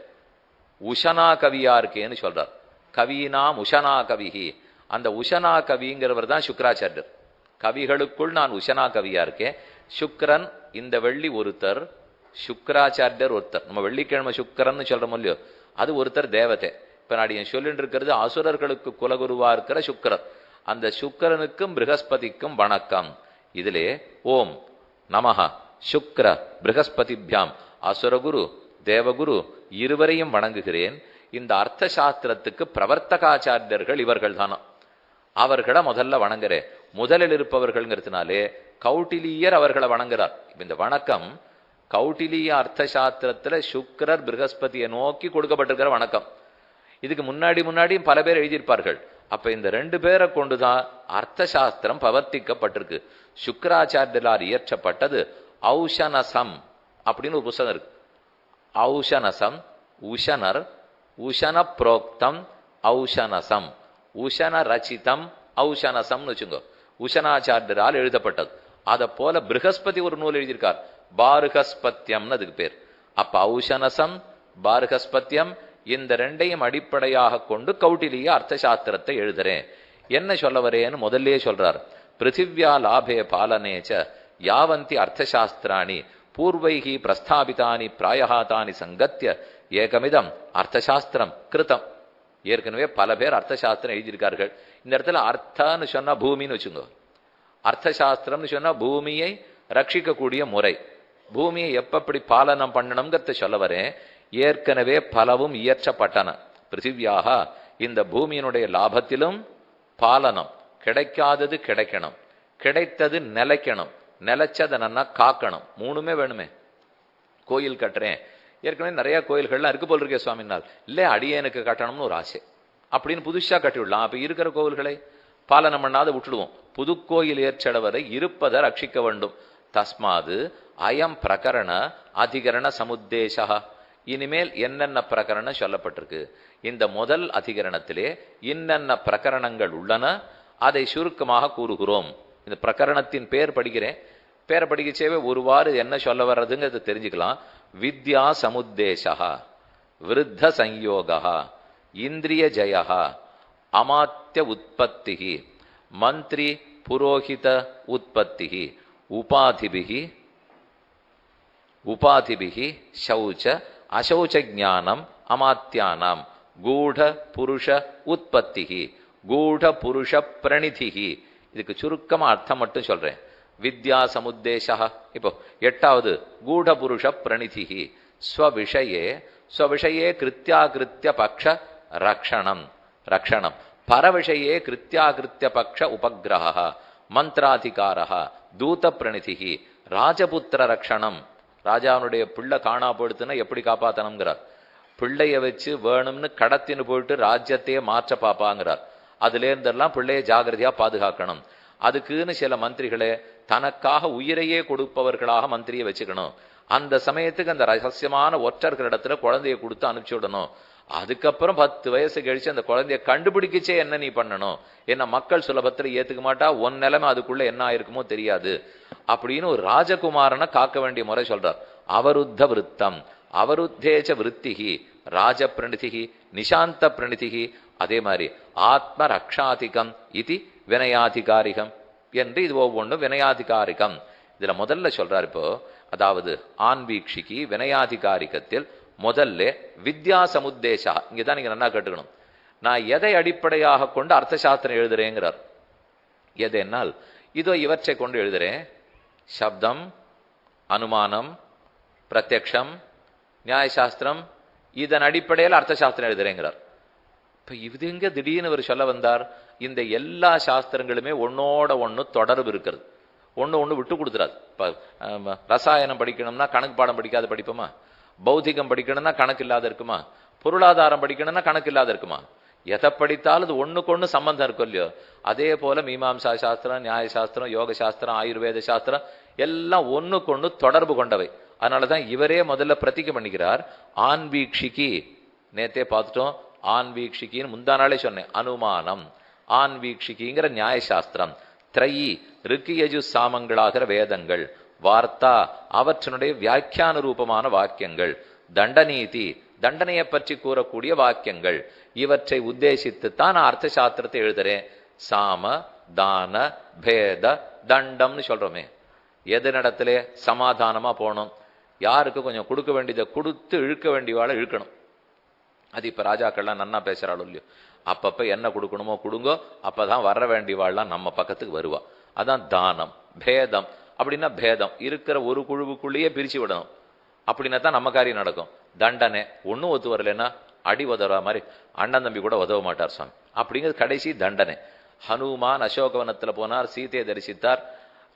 Speaker 1: உஷனா கவியா இருக்கேன்னு சொல்றார். கவினாம் உஷனா கவிஹி, அந்த உஷனா கவிங்கிறவர் தான் சுக்ராச்சாரியர். கவிகளுக்குள் நான் உஷனா கவியா இருக்கேன். சுக்ரன் இந்த வெள்ளி ஒருத்தர், சுக்ராச்சாரியர் ஒருத்தர். நம்ம வெள்ளிக்கிழமை சுக்கரன்னு சொல்றோம் இல்லையோ, அது ஒருத்தர் தேவதை. இப்ப நான் என் சொல்லிட்டு இருக்கிறது அசுரர்களுக்கு குலகுருவா இருக்கிற சுக்கரர். அந்த சுக்கரனுக்கும் ப்ரஹஸ்பதிக்கும் வணக்கம். இதிலே ஓம் நமஹ சுக்ர ப்ரஹஸ்பதிப்யாம், அசுரகுரு தேவகுரு இருவரையும் வணங்குகிறேன். இந்த அர்த்த சாஸ்திரத்துக்கு பிரவர்த்தகாச்சாரியர்கள் இவர்கள் தானா. அவர்களை முதல்ல வணங்குறேன். முதலில் இருப்பவர்கள்ங்கிறதுனாலே கௌட்டிலியர் அவர்களை வணங்குறார். இந்த வணக்கம் கௌட்டிலிய அர்த்த சாஸ்திரத்துல சுக்கிரர் ப்ரஹஸ்பதியை நோக்கி கொடுக்கப்பட்டிருக்கிற வணக்கம். இதுக்கு முன்னாடியும் பல பேர் எழுதியிருப்பார்கள். அப்ப இந்த 2 பேரை கொண்டுதான் அர்த்த சாஸ்திரம் பவர்த்திக்கப்பட்டிருக்கு. சுக்கராச்சாரியரால் இயற்றப்பட்டது ஔஷனசம் அப்படின்னு ஒரு புத்தகம் இருக்கு. ஔஷனசம், உஷனர், உஷன புரோக்தம், ஔஷனசம், உஷன ரச்சிதம், ஔஷனசம்னு வச்சுங்க. உஷனாச்சாரியரால் எழுதப்பட்டது. அதை போல ப்ரஹஸ்பதி ஒரு நூல் எழுதியிருக்கார், பாருகஸ்பத்தியம்னு அதுக்கு பேர். அப்ப ஔஷனசம், பாருகஸ்பத்தியம் இந்த 2ஐயும் அடிப்படையாக கொண்டு கௌட்டிலிய அர்த்த சாஸ்திரத்தை எழுதுறேன். என்ன சொல்ல வரேன்னு முதல்லே சொல்றார். பிருத்திவ்யா லாபே பாலனேச்ச யாவந்தி அர்த்தசாஸ்திராணி பூர்வைகி பிரஸ்தாபிதானி பிராயஹாதானி சங்கத்திய ஏகமிதம் அர்த்தசாஸ்திரம் கிருதம். ஏற்கனவே பல பேர் அர்த்தசாஸ்திரம் எழுதியிருக்கார்கள். இந்த இடத்துல அர்த்தன்னு சொன்னா பூமின்னு வச்சுங்க. அர்த்தசாஸ்திரம்னு சொன்னா பூமியை ரட்சிக்கக்கூடிய முறை, பூமியை எப்படி பாலனம் பண்ணணுங்கிறத சொல்ல வரேன். ஏற்கனவே பலவும் இயற்றப்பட்டன. பிருத்திவியாக இந்த பூமியினுடைய லாபத்திலும் பாலனம், கிடைக்காதது கிடைக்கணும், கிடைத்தது நிலைக்கணும், நிலைச்சதை நன்னா காக்கணும், 3மே வேணுமே. கோயில் கட்டுறேன், ஏற்கனவே நிறைய கோயில்கள்லாம் இருக்கு போல் இருக்கே சுவாமினால், இல்லை அடியேனுக்கு கட்டணும்னு ஒரு ஆசை அப்படின்னு புதுசா கட்டி விடலாம். அப்ப இருக்கிற கோவில்களை பாலனம் பண்ணாத விட்டுடுவோம். புதுக்கோயில் ஏற்றளவரை இருப்பதை ரட்சிக்க வேண்டும். தஸ்மாது அயம் பிரகரண அதிகரண சமுத்தேசா. இனிமேல் என்னென்ன பிரகரணம் சொல்லப்பட்டிருக்கு, இந்த முதல் அதிகரணத்திலே இன்னென்ன பிரகரணங்கள் உள்ளன அதை சுருக்கமாக கூறுகிறோம். இந்த பிரகரணத்தின் பேர் படிக்கிறேன். பேரை படிக்கச்சேவே ஒருவாறு என்ன சொல்ல வர்றதுங்கிறத தெரிஞ்சுக்கலாம். வித்யா சமுத்தேசா, விருத்த சம்யோகா, இந்திரிய ஜெயா, அமாத்திய உற்பத்தி, மந்திரி புரோஹித உற்பத்தி, உபாதிபிகி சௌச்ச அசௌச்ச ஞானம் அமாத்தியானாம், கூಢ புருஷ உற்பத்தி, கூಢ புருஷ பிரணிதிகி. இதுக்கு சுருக்கமா அர்த்தம் மட்டும் சொல்றேன். வித்யா சமுத்தேசா. இப்போ 8வது கூಢ புருஷ பிரணிதிகி. ஸ்வவிஷயே ஸ்வவிஷயே கிருத்யாகிருத்ய பக்ஷ ரக்ஷணம் ரக்ஷணம், பரவிஷயே கிருத்யாகிருத்ய பக்ஷ உபகிரஹ, மந்திராதிகாரः, தூத பிரணிதிகி, ராஜபுத்திர ரக்ஷணம். ராஜாவுடைய பிள்ளை காணா போயிடுத்துன்னா எப்படி காப்பாத்தணுங்கிறார். பிள்ளைய வச்சு வேணும்னு கடத்தின்னு போயிட்டு ராஜ்யத்தையே மாற்ற பாப்பாங்கிறார். அதுலேருந்தெல்லாம் பிள்ளைய ஜாகிரதையா பாதுகாக்கணும். அதுக்குன்னு சில மந்திரிகளே தனக்காக உயிரையே கொடுப்பவர்களாக மந்திரியை வச்சுக்கணும். அந்த சமயத்துக்கு அந்த ரகசியமான ஒற்றர்களிடத்துல குழந்தைய கொடுத்து அனுப்பிச்சு விடணும். அதுக்கப்புறம் 10 வயசு கழிச்சு அந்த குழந்தைய கண்டுபிடிக்கச்சே என்ன நீ பண்ணணும். ஏன்னா மக்கள் சுலபத்துல ஏத்துக்க மாட்டா, ஒன் நிலைமை அதுக்குள்ள என்ன ஆயிருக்குமோ தெரியாது அப்படின்னு ஒரு ராஜகுமாரனை காக்க வேண்டிய முறை சொல்றார். அவருத்த விருத்தம், அவருத்தேச்ச விருத்திகி, ராஜ பிரணிதிகி, நிசாந்த பிரணிதிகி. அதே மாதிரி ஆத்ம ரக்ஷாதிகம் இது வினயாதிகாரிகம் என்று இது ஒவ்வொன்றும் வினயாதிகாரிகம். இதுல முதல்ல சொல்றாரு இப்போ, அதாவது ஆன்வீக்ஷிக்கு வினயாதிகாரிகத்தில் முதல்ல வித்யா சமுத்தேசா. இங்கதான் நீங்க நல்லா கேட்டுக்கணும். நான் எதை அடிப்படையாக கொண்டு அர்த்தசாஸ்திரம் எழுதுறேங்கிறார். எதென்னால் இதோ இவற்றை கொண்டு எழுதுறேன். சப்தம், அனுமானம், பிரத்யக்ஷம், நியாயசாஸ்திரம், இதன் அடிப்படையில் அர்த்தசாஸ்திரம் எழுதுறேங்கிறார். இப்ப இது எங்க திடீர்னு இவர் சொல்ல வந்தார்? இந்த எல்லா சாஸ்திரங்களுமே ஒன்னோட ஒண்ணு தொடர்பு இருக்கிறது. ஒண்ணு விட்டு கொடுத்துறாது. இப்ப ரசாயனம் படிக்கணும்னா கணக்கு பாடம் படிக்காத படிப்போமா? பௌத்திகம் படிக்கணும்னா கணக்கு இல்லாத இருக்குமா? பொருளாதாரம் படிக்கணும்னா கணக்கு இல்லாத இருக்குமா? எதை படித்தாலும் அது ஒண்ணுக்கு ஒண்ணு சம்பந்தம் இருக்கும் இல்லையோ? அதே போல மீமாம்சா சாஸ்திரம், நியாயசாஸ்திரம், யோக சாஸ்திரம், ஆயுர்வேத சாஸ்திரம் எல்லாம் ஒண்ணுக்கு ஒண்ணு தொடர்பு கொண்டவை. அதனாலதான் இவரே முதல்ல பிரதிக்க பண்ணிக்கிறார். ஆன்வீக்ஷிகி நேத்தே பார்த்துட்டோம். ஆன்வீக்ஷிக்கின்னு முந்தா நாளே சொன்னேன். அனுமானம், ஆன்வீக்ஷிக்கிங்கிற நியாயசாஸ்திரம், திரையி ரிக்கு யஜு சாமங்களாகிற வேதங்கள், வார்த்தா அவற்றினுடைய வியாக்கியான ரூபமான வாக்கியங்கள், தண்டநீதி தண்டனையை பற்றி கூறக்கூடிய வாக்கியங்கள், இவற்றை உத்தேசித்துத்தான் நான் அர்த்த சாஸ்திரத்தை எழுதுறேன். சாம தான பேத தண்டம்னு சொல்றோமே, எது நடத்திலே சமாதானமா போகணும், யாருக்கு கொஞ்சம் கொடுக்க வேண்டியதை கொடுத்து இழுக்க வேண்டியவாளை இழுக்கணும். அது இப்ப ராஜாக்கள்லாம் நன்னா பேசுறாளோ இல்லையோ, அப்பப்ப என்ன கொடுக்கணுமோ கொடுங்கோ, அப்பதான் வர வேண்டியவாள்லாம் நம்ம பக்கத்துக்கு வருவா. அதான் தானம். பேதம் அப்படின்னா பேதம் இருக்கிற ஒரு குழுவுக்குள்ளேயே பிரிச்சு விடணும். அப்படின்னா தான் நம்ம காரியம் நடக்கும். தண்டனை ஒன்னும் ஒத்து வரலன்னா அடி உதவ மாதிரி அண்ணன் தம்பி கூட உதவ மாட்டார் சுவாமி. அப்படிங்கிறது கடைசி தண்டனை. ஹனுமான் அசோகவனத்துல போனார், சீதையை தரிசித்தார்,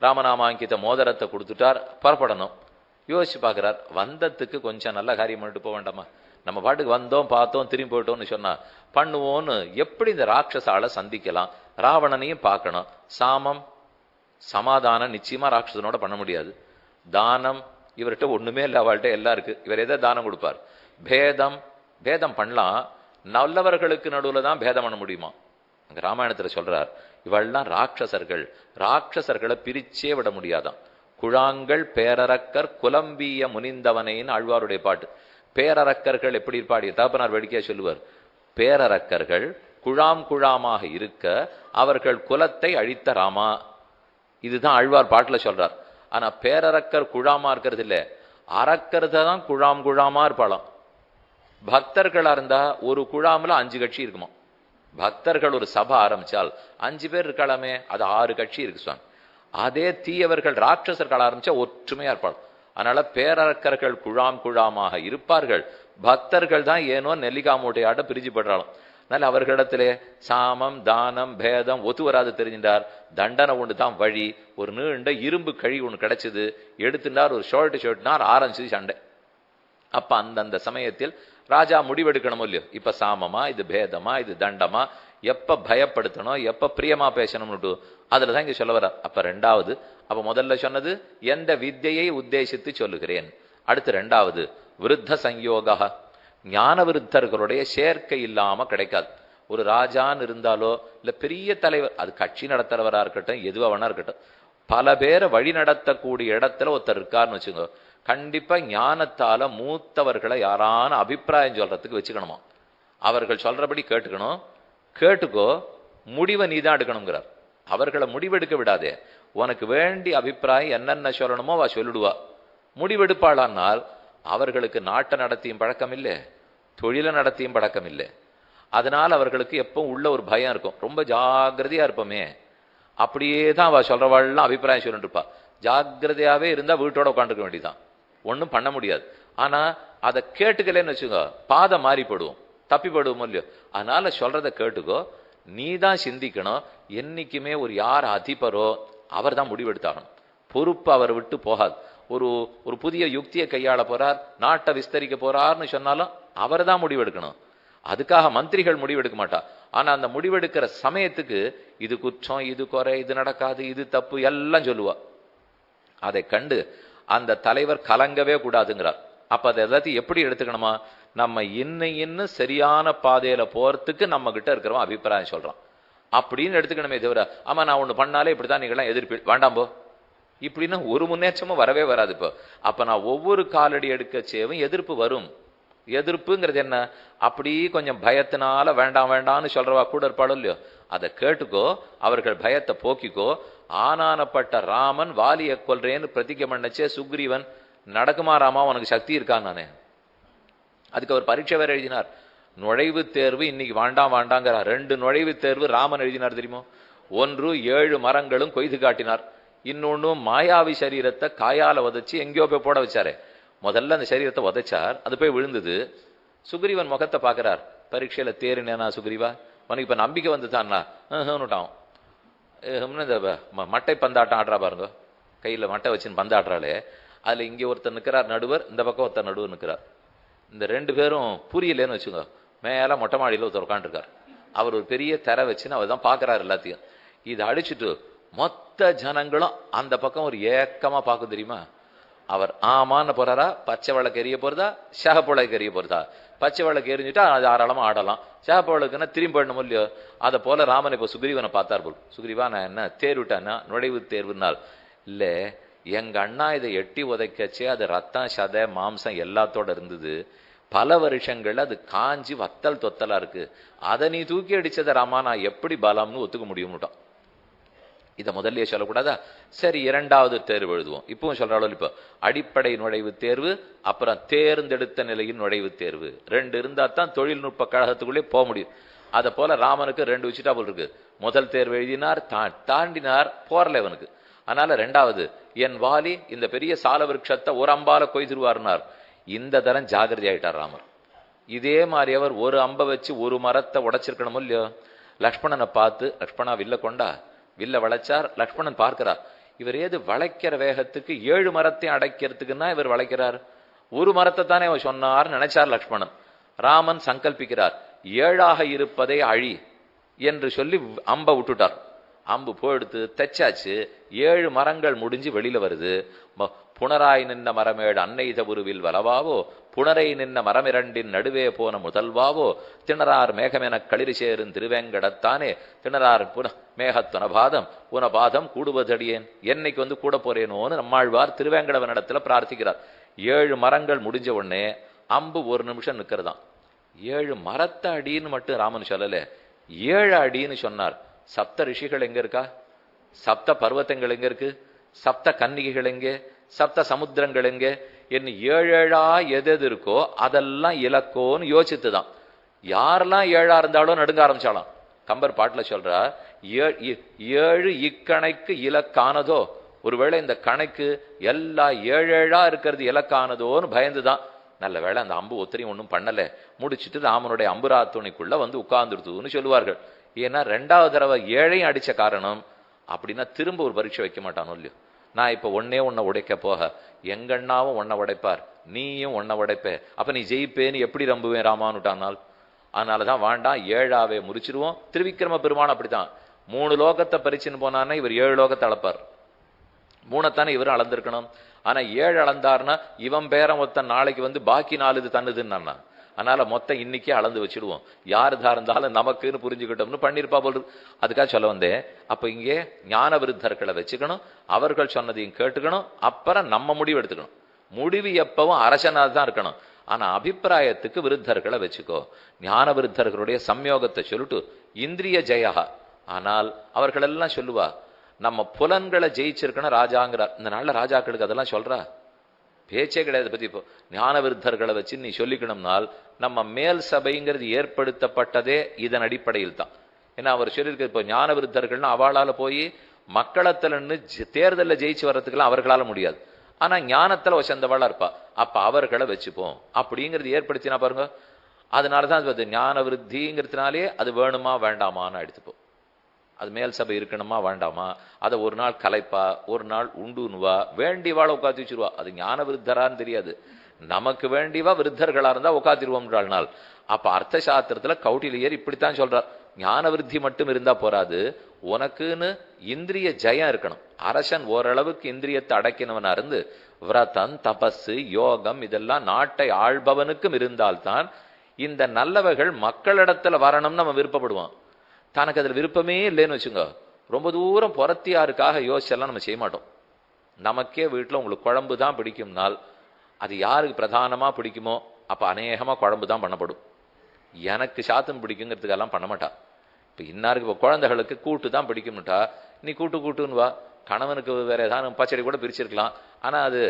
Speaker 1: ராமநாமாங்கித மோதிரத்தை கொடுத்துட்டார், புறப்படணும். யோசிச்சு பார்க்கிறார், வந்ததுக்கு கொஞ்சம் நல்ல காரியம் பண்ணிட்டு போக வேண்டாமா? நம்ம பாட்டுக்கு வந்தோம் பார்த்தோம் திரும்பி போயிட்டோம்னு சொன்னா பண்ணுவோன்னு எப்படி இந்த ராட்சசால சந்திக்கலாம்? ராவணனையும் பார்க்கணும். சாமம் சமாதானம் நிச்சயமா ராட்சசனோட பண்ண முடியாது. தானம் இவர்கிட்ட ஒண்ணுமே இல்லை, அவள்கிட்ட எல்லாம் இருக்கு, இவர் எதை தானம் கொடுப்பார்? பேதம் பேதம் பண்ணலாம், நல்லவர்களுக்கு நடுவுல தான் பேதம் பண்ண முடியுமா? அங்க ராமாயணத்துல சொல்றார், இவள்லாம் ராட்சசர்கள், ராட்சசர்களை பிரிச்சே விட முடியாதான். குழாங்கள் பேரரக்கர் குலம்பிய முனிந்தவனைன்னு ஆழ்வாருடைய பாட்டு. பேரரக்கர்கள் எப்படி இருப்பாடி தகப்பனார் வேடிக்கையா சொல்லுவார், பேரரக்கர்கள் குழாம் குழாமாக இருக்க அவர்கள் குலத்தை அழித்த ராமா. இதுதான் ஆழ்வார் பாட்டுல சொல்றார். ஆனா பேரரக்கர் குழாமா இருக்கிறது இல்ல, அறக்கிறத தான் குழாம் குழாமா இருப்பாளாம். பக்தர்களா இருந்தா ஒரு குழாமுல 5 கட்சி இருக்குமா. பக்தர்கள் ஒரு சபை ஆரம்பிச்சால் 5 பேர் இருக்கலாமே, அது 6 கட்சி இருக்கு சுவாமி. அதே தீயவர்கள் ராட்சசர்கள் ஆரம்பிச்சா ஒற்றுமையா இருப்பாள். அதனால பேரரக்கர்கள் குழாம் குழாமாக இருப்பார்கள், பக்தர்கள் தான் ஏனோ நெல்லிகா மூட்டையாட பிரிஞ்சு படுறாலும். அதனால அவர்களிடத்திலே சாமம் தானம் பேதம் ஒத்து வராது தெரிஞ்சின்றார். தண்டனை ஒன்று தான் வழி. ஒரு நீண்ட இரும்பு கழி ஒன்று கிடைச்சது, எடுத்துட்டார், ஒரு ஷர்ட்னார், ஆரம்பிச்சு சண்டை. அப்ப அந்தந்த சமயத்தில் ராஜா முடிவெடுக்கணும் இல்லையோ, இப்ப சாமமா இது பேதமா இது தண்டமா, எப்ப பயப்படுத்தணும் எப்ப பிரியமா பேசணும்னு அதுலதான் இங்க சொல்ல வர. அப்ப ரெண்டாவது, அப்ப முதல்ல சொன்னது எந்த வித்தையை உத்தேசித்து சொல்லுகிறேன். அடுத்து ரெண்டாவது விருத்த சங்கயோகா, ஞான விருத்தர்களுடைய சேர்க்கை இல்லாம கிடைக்காது. ஒரு ராஜான்னு இருந்தாலோ இல்ல பெரிய தலைவர், அது கட்சி நடத்துறவரா இருக்கட்டும் எதுவா வேணா இருக்கட்டும், பல பேரை வழி நடத்தக்கூடிய இடத்துல ஒருத்தர் இருக்காருன்னு வச்சுக்கோ, கண்டிப்பா ஞானத்தால மூத்தவர்களை யாரான அபிப்பிராயம் சொல்றதுக்கு வச்சுக்கணுமா. அவர்கள் சொல்றபடி கேட்டுக்கணும், கேட்டுக்கோ, முடிவை நீதான் எடுக்கணுங்கிறார். அவர்களை முடிவெடுக்க விடாதே, உனக்கு வேண்டிய அபிப்பிராயம் என்னென்ன சொல்லணுமோ அவ சொல்லிடுவா. முடிவெடுப்பாளானால் அவர்களுக்கு நாட்டை நடத்தியும் பழக்கம் இல்லை, தொழிலை நடத்தியும் பழக்கம் இல்லை. அதனால அவர்களுக்கு எப்பவும் உள்ள ஒரு பயம் இருக்கும், ரொம்ப ஜாகிரதையா இருப்போமே. அப்படியே தான் அவ சொல்றவாள்லாம் அபிப்பிராயம் சொல்லிட்டு இருப்பா. ஜாகிரதையாவே இருந்தா வீட்டோட உட்காந்துக்க வேண்டியதான், ஒன்றும் பண்ண முடியாது. ஆனா அதை கேட்டுக்கலன்னு வச்சுக்கோ, பாதை மாறி போடுவோம், தப்பி போடுவோம் இல்லையோ. அதனால சொல்றதை கேட்டுக்கோ, நீ தான் சிந்திக்கணும். என்னைக்குமே ஒரு யார் அதிபரோ அவர் தான் முடிவெடுத்தாகணும், பொறுப்பு அவர் விட்டு போகாது. ஒரு புதிய யுக்தியை கையாள போறார், நாட்டை விஸ்தரிக்க போறார்னு சொன்னாலும் அவர் தான் முடிவெடுக்கணும். அதுக்காக மந்திரிகள் முடிவெடுக்க மாட்டா. ஆனா அந்த முடிவெடுக்கிற சமயத்துக்கு இது குற்றம், இது குறை, இது நடக்காது, இது தப்பு எல்லாம் சொல்லுவா. அதை கண்டு அந்த தலைவர் கலங்கவே கூடாதுங்கிறார். அப்ப அதை எல்லாத்தையும் எப்படி எடுத்துக்கணுமா, நம்ம இன்னும் சரியான பாதையில போறதுக்கு நம்ம கிட்ட இருக்கிறவன் அபிப்பிராயம் சொல்றான் அப்படின்னு எடுத்துக்கணுமே தவிர, ஆமா நான் ஒண்ணு பண்ணாலே இப்படித்தான் நீங்களாம் எதிர்ப்பு வேண்டாம் போ இப்படின்னா ஒரு முன்னேற்றமும் வரவே வராது. இப்போ அப்ப நான் ஒவ்வொரு காலடி எடுக்க சேவும் எதிர்ப்பு வரும். எதிர்ப்புங்கிறது என்ன, அப்படி கொஞ்சம் பயத்தினால வேண்டாம் வேண்டாம்னு சொல்றவா கூட இருப்பாளோ இல்லையோ, அதை கேட்டுக்கோ, அவர்கள் பயத்தை போக்கிக்கோ. ஆனானப்பட்ட ராமன் வாலியை கொல்றேன்னு பிரதிஜை பண்ணச்சே சுக்ரீவன், நடக்குமா ராமா உனக்கு சக்தி இருக்கான் நானே. அதுக்கு அவர் பரீட்சை வேற எழுதினார். நுழைவு தேர்வு இன்னைக்கு வேண்டாம் வேண்டாங்கிறார். 2 நுழைவு தேர்வு ராமன் எழுதினார் தெரியுமோ. ஒன்று 7 மரங்களும் கொய்து காட்டினார், இன்னொன்னு மாயாவி சரீரத்தை காயால உதைச்சு எங்கேயோ போய் போட வச்சாரு. முதல்ல அந்த சரீரத்தை உதைச்சார், அது போய் விழுந்தது. சுக்ரீவன் முகத்தை பாக்குறார், பரீட்சையில தேறினேனா சுக்ரீவா, உனக்கு இப்ப நம்பிக்கை வந்துட்டான்னா இந்த மட்டை பந்தாட்டம் ஆடுறா பாருங்க, கையில மட்டை வச்சுன்னு பந்தாடுறாளே, அதுல இங்க ஒருத்தர் நிற்கிறார் நடுவர், இந்த பக்கம் ஒருத்தர் நடுவர் நிற்கிறார். இந்த 2 பேரும் புரியலன்னு வச்சுங்க, மேல மொட்டை மாடியில் ஒருத்தர் உட்காந்துருக்கார். அவர் ஒரு பெரிய திரை வச்சுன்னு அவர் தான் பாக்குறாரு எல்லாத்தையும். இதை அடிச்சுட்டு மொத்த ஜனங்களும் அந்த பக்கம் ஒரு ஏக்கமா பார்க்க தெரியுமா. அவர் ஆமான்னு போறாரா, பச்சை விளக்கு எரிய போறதா சிகப்பு விளக்கு எரிய போறதா. பச்சை விளக்கு எரிஞ்சுட்டா அது தாராளமா ஆடலாம், சிகப்பு விளக்குன்னா திரும்பி போடணும் இல்லையோ. அதை போல ராமன் இப்ப சுக்ரீவனை பார்த்தார் போல். சுக்ரீவா நான் என்ன தேர்விட்டானா, நுழைவு தேர்வுனால் இல்ல, எங்க அண்ணா இதை எட்டி உதைக்கச்சே அது ரத்தம் சதை மாம்சம் எல்லாத்தோட இருந்தது, பல வருஷங்கள் அது காஞ்சி வத்தல் தொத்தலா இருக்கு, அதை நீ தூக்கி அடிச்சத ராமா நான் எப்படி பலம்னு ஒத்துக்க முடியும்னுட்டான். இதை முதல்லயே சொல்லக்கூடாதா. சரி, 2வது தேர்வு எழுதுவோம். இப்பவும் சொல்றாலும், இப்போ அடிப்படை நுழைவு தேர்வு, அப்புறம் தேர்ந்தெடுத்த நிலையின் நுழைவு தேர்வு 2 இருந்தா தான் தொழில்நுட்ப கழகத்துக்குள்ளே போக முடியும். அதை போல ராமனுக்கு 2 வச்சுட்டாபோல் இருக்கு. முதல் தேர்வு எழுதினார், தாண்டினார், போறல இவனுக்கு. அதனால 2வது, என் வாலி இந்த பெரிய சால விருட்சத்தை ஒரு அம்பால கொய்திருவார்னார். இந்த தரம் ஜாகிரதை ஆயிட்டார் ராமர். இதே மாதிரி அவர் ஒரு அம்பை வச்சு ஒரு மரத்தை உடைச்சிருக்கணுமோ இல்லையோ? லக்ஷ்மணனை பார்த்து, லக்ஷ்மணா வில்ல கொண்டா, வில்ல வளைச்சார். லக்ஷ்மணன் பார்க்கிறார், இவர் ஏது வளைக்கிற வேகத்துக்கு 7 மரத்தையும் அடைக்கிறதுக்குன்னா இவர் வளைக்கிறார், ஒரு மரத்தை தானே அவர் சொன்னார் நினைச்சார் லக்ஷ்மணன். ராமன் சங்கல்பிக்கிறார், 7ஆக இருப்பதை அழி என்று சொல்லி அம்பை விட்டுட்டார். அம்பு போயிடுத்து, தைச்சாச்சு. 7 மரங்கள் முடிஞ்சு வெளியில வருது. புனராய் நின்ன மரமேடு அன்னைத உருவில் வலவாவோ, புனரை நின்ன மரமிரண்டின் நடுவே போன முதல்வாவோ, திணறார் மேகமென களிறு சேரும் திருவேங்கடத்தானே, திணறார் மேகத்துனபாதம் உனபாதம் கூடுவதடியேன், என்னைக்கு வந்து கூட போறேனோன்னு நம்மாழ்வார் திருவேங்கடவனிடத்துல பிரார்த்திக்கிறார். 7 மரங்கள் முடிஞ்ச உடனே அம்பு ஒரு நிமிஷம் நிக்கிறதாம். 7 மரத்தை அடின்னு மட்டும் ராமன் சொல்லல, 7 அடின்னு சொன்னார். சப்த ரிஷிகள் எங்க இருக்கா? சப்த பர்வத்தங்கள் எங்க இருக்கு? சப்த கன்னிகைகள் எங்கே? சப்த சமுத்திரங்கள் எங்கே? என்ன 7 எது இருக்கோ அதெல்லாம் இலக்கோன்னு யோசித்துதான். யாரெல்லாம் 7 இருந்தாலும் நடுங்க ஆரம்பிச்சாலாம். கம்பர் பாட்டுல சொல்றா, 7 இக்கணைக்கு இலக்கானதோ, ஒருவேளை இந்த கணக்கு எல்லா 7 இருக்கிறது இலக்கானதோன்னு பயந்துதான். நல்ல வேளை அந்த அம்பு ஒத்திரையும் ஒன்றும் பண்ணல, முடிச்சுட்டு ராமனுடைய அம்புரா துணிக்குள்ள வந்து உட்கார்ந்துருதுன்னு சொல்லுவார்கள். ஏன்னா 2வது தடவை 7ஐயும் அடிச்ச காரணம் அப்படின்னா திரும்ப ஒரு பரீட்சை வைக்க மாட்டானோ இல்லையோ. நான் இப்ப ஒன்னே உன்னை உடைக்க போக எங்கண்ணாவும் உன்னை உடைப்பார், நீயும் உன்னை உடைப்ப, அப்ப நீ ஜெயிப்பேன்னு எப்படி நம்புவேன் ராமானுட்டானால்? அதனாலதான் வேண்டாம், 7ஆவே முறிச்சிருவோம். திருவிக்கிரம பெருமான் அப்படித்தான் 3 லோகத்தை பறிச்சுன்னு போனான்னா இவர் 7 லோகத்தை அளப்பார். 3தானே இவரும் அளந்திருக்கணும். ஆனா 7 அளந்தாருன்னா இவன் பேரன் ஒருத்தன் நாளைக்கு வந்து பாக்கி 4 இது தன்னுதுன்னு. அதனால மொத்தம் இன்னைக்கே அளந்து வச்சிடுவோம், யாருதா இருந்தாலும் நமக்குன்னு புரிஞ்சுக்கிட்டோம்னு பண்ணிருப்பா போல். அதுக்காக சொல்ல வந்தேன். அப்ப இங்கே ஞான விருத்தர்களை வச்சுக்கணும், அவர்கள் சொன்னதையும் கேட்டுக்கணும், அப்புறம் நம்ம முடிவு எடுத்துக்கணும். முடிவு எப்பவும் அரசனாக தான் இருக்கணும். ஆனா அபிப்பிராயத்துக்கு விருத்தர்களை வச்சுக்கோ. ஞான விருத்தர்களுடைய சம்யோகத்தை சொல்லிட்டு இந்திரிய ஜெயா. ஆனால் அவர்கள் எல்லாம் சொல்லுவா, நம்ம புலன்களை ஜெயிச்சிருக்கணும் ராஜாங்கிறார். இந்த நாள்ல ராஜாக்களுக்கு அதெல்லாம் சொல்றா பேச்சே கிடையாது. பத்தி இப்போ ஞான விருத்தர்களை வச்சு நீ சொல்லிக்கணும்னால் நம்ம மேல் சபைங்கிறது ஏற்படுத்தப்பட்டதே இதன் அடிப்படையில் தான். ஏன்னா அவர் சொல்லியிருக்க, இப்போ ஞான விருத்தர்கள்னு அவளால போய் மக்களத்துல தேர்தலில் ஜெயிச்சு வர்றதுக்கெல்லாம் அவர்களால முடியாது. ஆனா ஞானத்துல வசந்தவளா இருப்பா, அப்ப அவர்களை வச்சுப்போம் அப்படிங்கிறது ஏற்படுத்தினா பாருங்க. அதனாலதான் அது ஞான விருத்திங்கிறதுனாலே அது வேணுமா வேண்டாமான்னு எடுத்துப்போம். அது மேல் சபை இருக்கணுமா வேண்டாமா, அதை ஒரு நாள் கலைப்பா, ஒரு நாள் உண்டுன்னுவா, வேண்டிவாளை உட்காந்து வச்சிருவா. அது ஞான விருத்தரான்னு தெரியாது. நமக்கு வேண்டிவா விருத்தர்களா இருந்தா உட்காந்துருவோம்ன்றாள் நாள். அப்ப அர்த்த சாஸ்திரத்துல கௌட்டிலியர் இப்படித்தான் சொல்றார், ஞான விருத்தி மட்டும் இருந்தா போராது, உனக்குன்னு இந்திரிய ஜெயம் இருக்கணும். அரசன் ஓரளவுக்கு இந்திரியத்தை அடக்கினவனா இருந்து விரதம் தபஸ் யோகம் இதெல்லாம் நாட்டை ஆள்பவனுக்கும் இருந்தால்தான் இந்த நல்லவைகள் மக்களிடத்துல வரணும்னு நம்ம விருப்பப்படுவான். தனக்கு அதில் விருப்பமே இல்லைன்னு வச்சுங்க, ரொம்ப தூரம் புறத்தியாருக்காக யோசிச்செல்லாம் நம்ம செய்ய மாட்டோம். நமக்கே வீட்டில் உங்களுக்கு குழம்பு தான் பிடிக்கும்னால் அது யாருக்கு பிரதானமாக பிடிக்குமோ அப்போ அநேகமாக குழம்பு தான் பண்ணப்படும். எனக்கு சாத்தம் பிடிக்குங்கிறதுக்கெல்லாம் பண்ண மாட்டா. இப்போ இன்னாருக்கு இப்போ குழந்தைகளுக்கு கூட்டு தான் பிடிக்கும்னுட்டா நீ கூட்டுன்னு வா. கணவனுக்கு வேற ஏதாவது பச்சடி கூட பிரிச்சிருக்கலாம், ஆனால் அது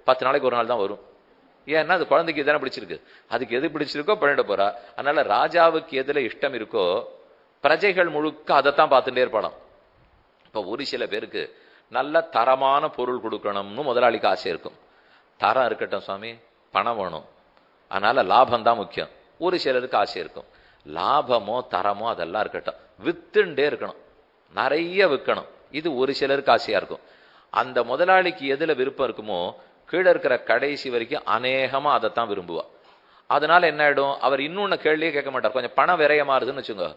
Speaker 1: 10 நாளைக்கு ஒரு நாள் தான் வரும். ஏன்னா அது குழந்தைக்கு தானே பிடிச்சிருக்கு, அதுக்கு எது பிடிச்சிருக்கோ பண்ணிட போறா. அதனால ராஜாவுக்கு எதுல இஷ்டம் இருக்கோ பிரஜைகள் முழுக்க அதைத்தான் பார்த்துட்டே இருப்பாளாம். இப்போ ஒரு சில பேருக்கு நல்ல தரமான பொருள் கொடுக்கணும்னு முதலாளிக்கு ஆசை இருக்கும். தரம் இருக்கட்டும் சுவாமி, பணம் வேணும், அதனால லாபம் தான் முக்கியம். ஒரு சிலருக்கு ஆசை இருக்கும், லாபமோ தரமோ அதெல்லாம் இருக்கட்டும், வித்துண்டே இருக்கணும், நிறைய விற்கணும். இது ஒரு சிலருக்கு ஆசையா இருக்கும். அந்த முதலாளிக்கு எதுல விருப்பம் இருக்குமோ கீழே இருக்கிற கடைசி வரைக்கும் அநேகமா அதைத்தான் விரும்புவா. அதனால என்ன ஆயிடும், அவர் இன்னொன்னு கேள்வியே கேட்க மாட்டார். கொஞ்சம் பணம் விரயமாறுதுன்னு வச்சுங்க,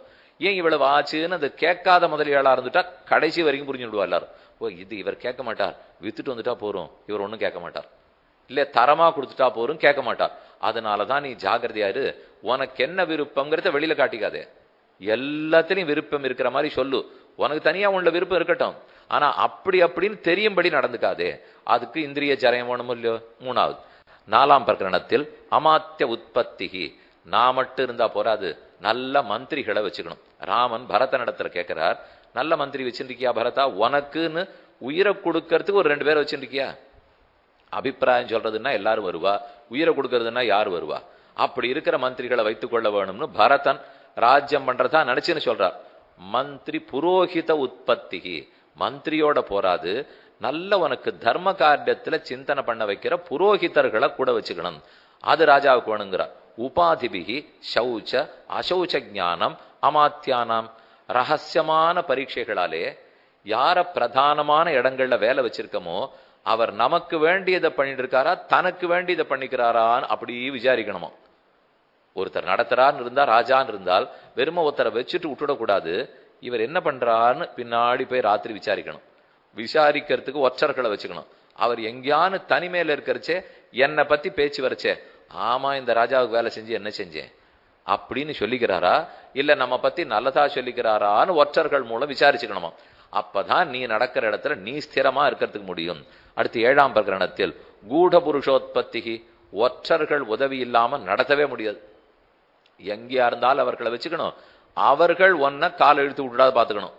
Speaker 1: ஏன் இவ்வளவு ஆச்சுன்னு அது கேட்காத முதலியாளா இருந்துட்டா கடைசி வரைக்கும் புரிஞ்சு விடுவா எல்லாரும். ஓ இது இவர் கேட்க மாட்டார், வித்துட்டு வந்துட்டா போறோம், இவர் ஒன்றும் கேட்க மாட்டார். இல்ல தரமா கொடுத்துட்டா போறோம் கேட்க மாட்டார். அதனாலதான் நீ ஜாகிரதையாரு, உனக்கு என்ன விருப்பம்ங்கிறத வெளியில காட்டிக்காதே, எல்லாத்திலையும் விருப்பம் இருக்கிற மாதிரி சொல்லு. உனக்கு தனியா உள்ள விருப்பம் இருக்கட்டும், ஆனா அப்படி அப்படின்னு தெரியும்படி நடந்துக்காதே. அதுக்கு இந்திரிய ஜெயம் வேணும் இல்லையோ. 3வது 4ஆம் பிரகரணத்தில் அமாத்திய உற்பத்திகி, நான் மட்டும் இருந்தா போராது, நல்ல மந்திரிகளை வச்சுக்கணும். ராமன் பரதனிடத்துல கேட்கிறார், நல்ல மந்திரி வச்சுருக்கியா பரதா, உனக்குன்னு உயிரை கொடுக்கறதுக்கு ஒரு 2 பேரை வச்சுருக்கியா? அபிப்பிராயம் சொல்றதுன்னா எல்லாரும் வருவா, உயிரை கொடுக்கறதுன்னா யாரு வருவா? அப்படி இருக்கிற மந்திரிகளை வைத்துக் கொள்ள வேணும்னு பரதன் ராஜ்யம் பண்றதா நினைச்சுன்னு சொல்றார். மந்திரி புரோஹித உற்பத்திகி, மந்திரியோட போராது, நல்ல உனக்கு தர்ம காரியத்துல சிந்தனை பண்ண வைக்கிற புரோஹிதர்களை கூட வச்சுக்கணும். அது ராஜாவுக்கு வேணுங்கிறார். உபாதிபிகி சௌச்ச அசௌச்ச ஞானம் அமாத்தியானாம். ரகசியமான பரீட்சைகளாலே யார பிரதானமான இடங்கள்ல வேலை வச்சிருக்கமோ அவர் நமக்கு வேண்டியதை பண்ணிட்டு இருக்காரா, தனக்கு வேண்டியதை பண்ணிக்கிறாரான்னு அப்படி விசாரிக்கணுமா. ஒருத்தர் நடத்துறான்னு இருந்தா, ராஜான்னு இருந்தால் வெறும ஒருத்தரை வச்சுட்டு விட்டுடக்கூடாது. இவர் என்ன பண்றாருன்னு பின்னாடி போய் ராத்திரி விசாரிக்கணும். விசாரிக்கிறதுக்கு ஒற்றர்களை வச்சுக்கணும். அவர் எங்கேயானு தனிமையில இருக்கிறச்சே என்னை பத்தி பேச்சு வரைச்சே, ஆமா இந்த ராஜாவுக்கு வேலை செஞ்சு என்ன செஞ்சேன் அப்படின்னு சொல்லிக்கிறாரா, இல்ல நம்ம பத்தி நல்லதா சொல்லிக்கிறாரான்னு ஒற்றர்கள் மூலம் விசாரிச்சுக்கணுமா. அப்பதான் நீ நடக்கிற இடத்துல நீ ஸ்திரமா இருக்கிறதுக்கு முடியும். அடுத்து 7ஆம் பிரகரணத்தில் கூட புருஷோத்பத்திகி, ஒற்றர்கள் உதவி இல்லாம நடத்தவே முடியாது. எங்கேயா இருந்தாலும் அவர்களை வச்சுக்கணும். அவர்கள் ஒன்ன கால இழுத்து விடாத பாத்துக்கணும்.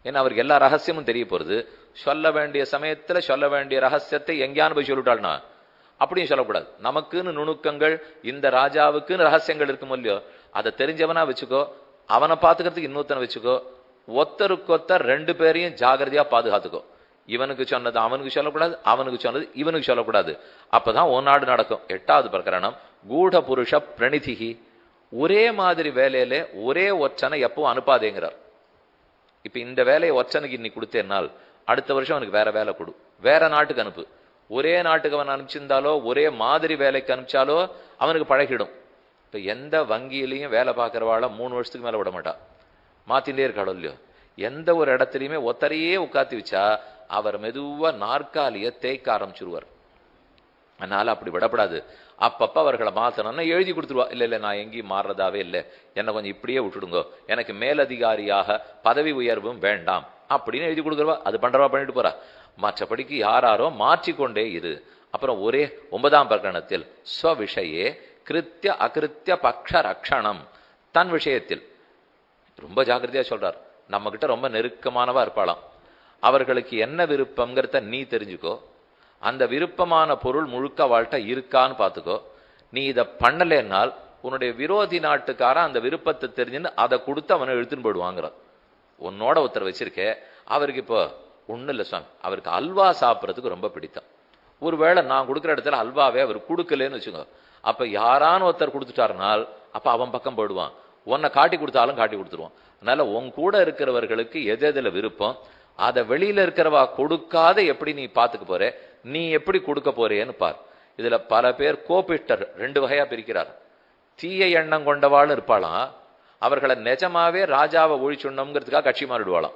Speaker 1: ஏன்னா அவருக்கு எல்லா ரகசியமும் தெரிய போறது. சொல்ல வேண்டிய சமயத்துல சொல்ல வேண்டிய ரகசியத்தை எங்கேயானு போய் சொல்லிவிட்டாள்னா அப்படியும் சொல்லக்கூடாது. நமக்குன்னு நுணுக்கங்கள், இந்த ராஜாவுக்குன்னு ரகசியங்கள் இருக்கும் இல்லையோ, அதை தெரிஞ்சவனா வச்சுக்கோ, அவனை பாத்துக்கிறதுக்கு இன்னொருத்தனை வச்சுக்கோ. ஒத்தருக்கொத்தர் 2 பேரையும் ஜாகிரதையா பாதுகாத்துக்கோ. இவனுக்கு சொன்னது அவனுக்கு சொல்லக்கூடாது, அவனுக்கு சொன்னது இவனுக்கு சொல்லக்கூடாது. அப்பதான் நாடு நடக்கும். 8வது பிரகரணம் கூட புருஷ பிரணிதிகி, ஒரே மாதிரி வேலையில ஒரே ஒற்றனை எப்பவும் அனுப்பாதேங்கிறார். இப்ப இந்த வேலையை ஒற்றனுக்கு இன்னைக்கு கொடுத்தேன்னால் அடுத்த வருஷம் அவனுக்கு வேற வேலை கொடு, வேற நாட்டுக்கு அனுப்பு. ஒரே நாட்டுக்கு அவன் அனுப்பிச்சிருந்தாலோ ஒரே மாதிரி வேலைக்கு அனுப்பிச்சாலோ அவனுக்கு பழகிடும். இப்ப எந்த வங்கியிலையும் வேலை பார்க்கறவாள 3 வருஷத்துக்கு மேல விட மாட்டான், மாத்தின்றே இருக்காளோ இல்லையோ. எந்த ஒரு இடத்துலையுமே ஒத்தரையே உட்காத்தி வச்சா அவர் மெதுவா நாற்காலிய தேய்க்க ஆரம்பிச்சிருவார். அதனால அப்படி விடப்படாது. அப்பப்ப அவர்களை மாத்தணும்னா எழுதி கொடுத்துருவா. இல்ல நான் எங்கேயும் மாறுறதாவே இல்லை, என்னை கொஞ்சம் இப்படியே விட்டுடுங்கோ, எனக்கு மேலதிகாரியாக பதவி உயர்வும் வேண்டாம் அப்படின்னு எழுதி கொடுக்குறவா. அது பண்றவா பண்ணிட்டு போறா. மற்றபடிக்கு யாராரோ மாற்றிக்கொண்டே இரு. அப்புறம் ஒரே 9ஆம் பிரகரணத்தில் ஸ்வவிஷயே கிருத்திய அகிருத்திய பக்ஷ ரக்ஷணம், தன் விஷயத்தில் ரொம்ப ஜாக்கிரதையா சொல்றார். நம்ம கிட்ட ரொம்ப நெருக்கமானவா இருப்பாளாம். அவர்களுக்கு என்ன விருப்பம்ங்கிறத நீ தெரிஞ்சுக்கோ. அந்த விருப்பமான பொருள் முழுக்க வாழ்க்கை இருக்கான்னு பார்த்துக்கோ. நீ இதை பண்ணலைன்னால் உன்னுடைய விரோதி நாட்டுக்காரன் அந்த விருப்பத்தை தெரிஞ்சுன்னு அதை கொடுத்து அவனை இழுத்துன்னு போயிடுவாங்கிறார். உன்னோட ஒருத்தர் வச்சிருக்கே, அவருக்கு இப்போ ஒன்றும் இல்லை சுவாமி, அவருக்கு அல்வா சாப்பிட்றதுக்கு ரொம்ப பிடித்தம். ஒருவேளை நான் கொடுக்குற இடத்துல அல்வாவே அவர் கொடுக்கலன்னு வச்சுக்கோ, அப்போ யாரான ஒருத்தர் கொடுத்துட்டாருனால் அப்போ அவன் பக்கம் போயிடுவான். உன்னை காட்டி கொடுத்தாலும் காட்டி கொடுத்துருவான். அதனால உன் கூட இருக்கிறவர்களுக்கு எது எதுல விருப்பம் அதை வெளியில இருக்கிறவா கொடுக்காத எப்படி நீ பார்த்துக்க போற, நீ எப்படி கொடுக்க போறேன்னு பார். இதுல பல பேர் கோபிட்டர் 2 வகையா பிரிக்கிறார். தீய எண்ணம் கொண்டவாள் இருப்பாளாம், அவர்களை நிஜமாவே ராஜாவை ஒழிச்சுடணுங்கிறதுக்காக கட்சி மாறிடுவாளாம்.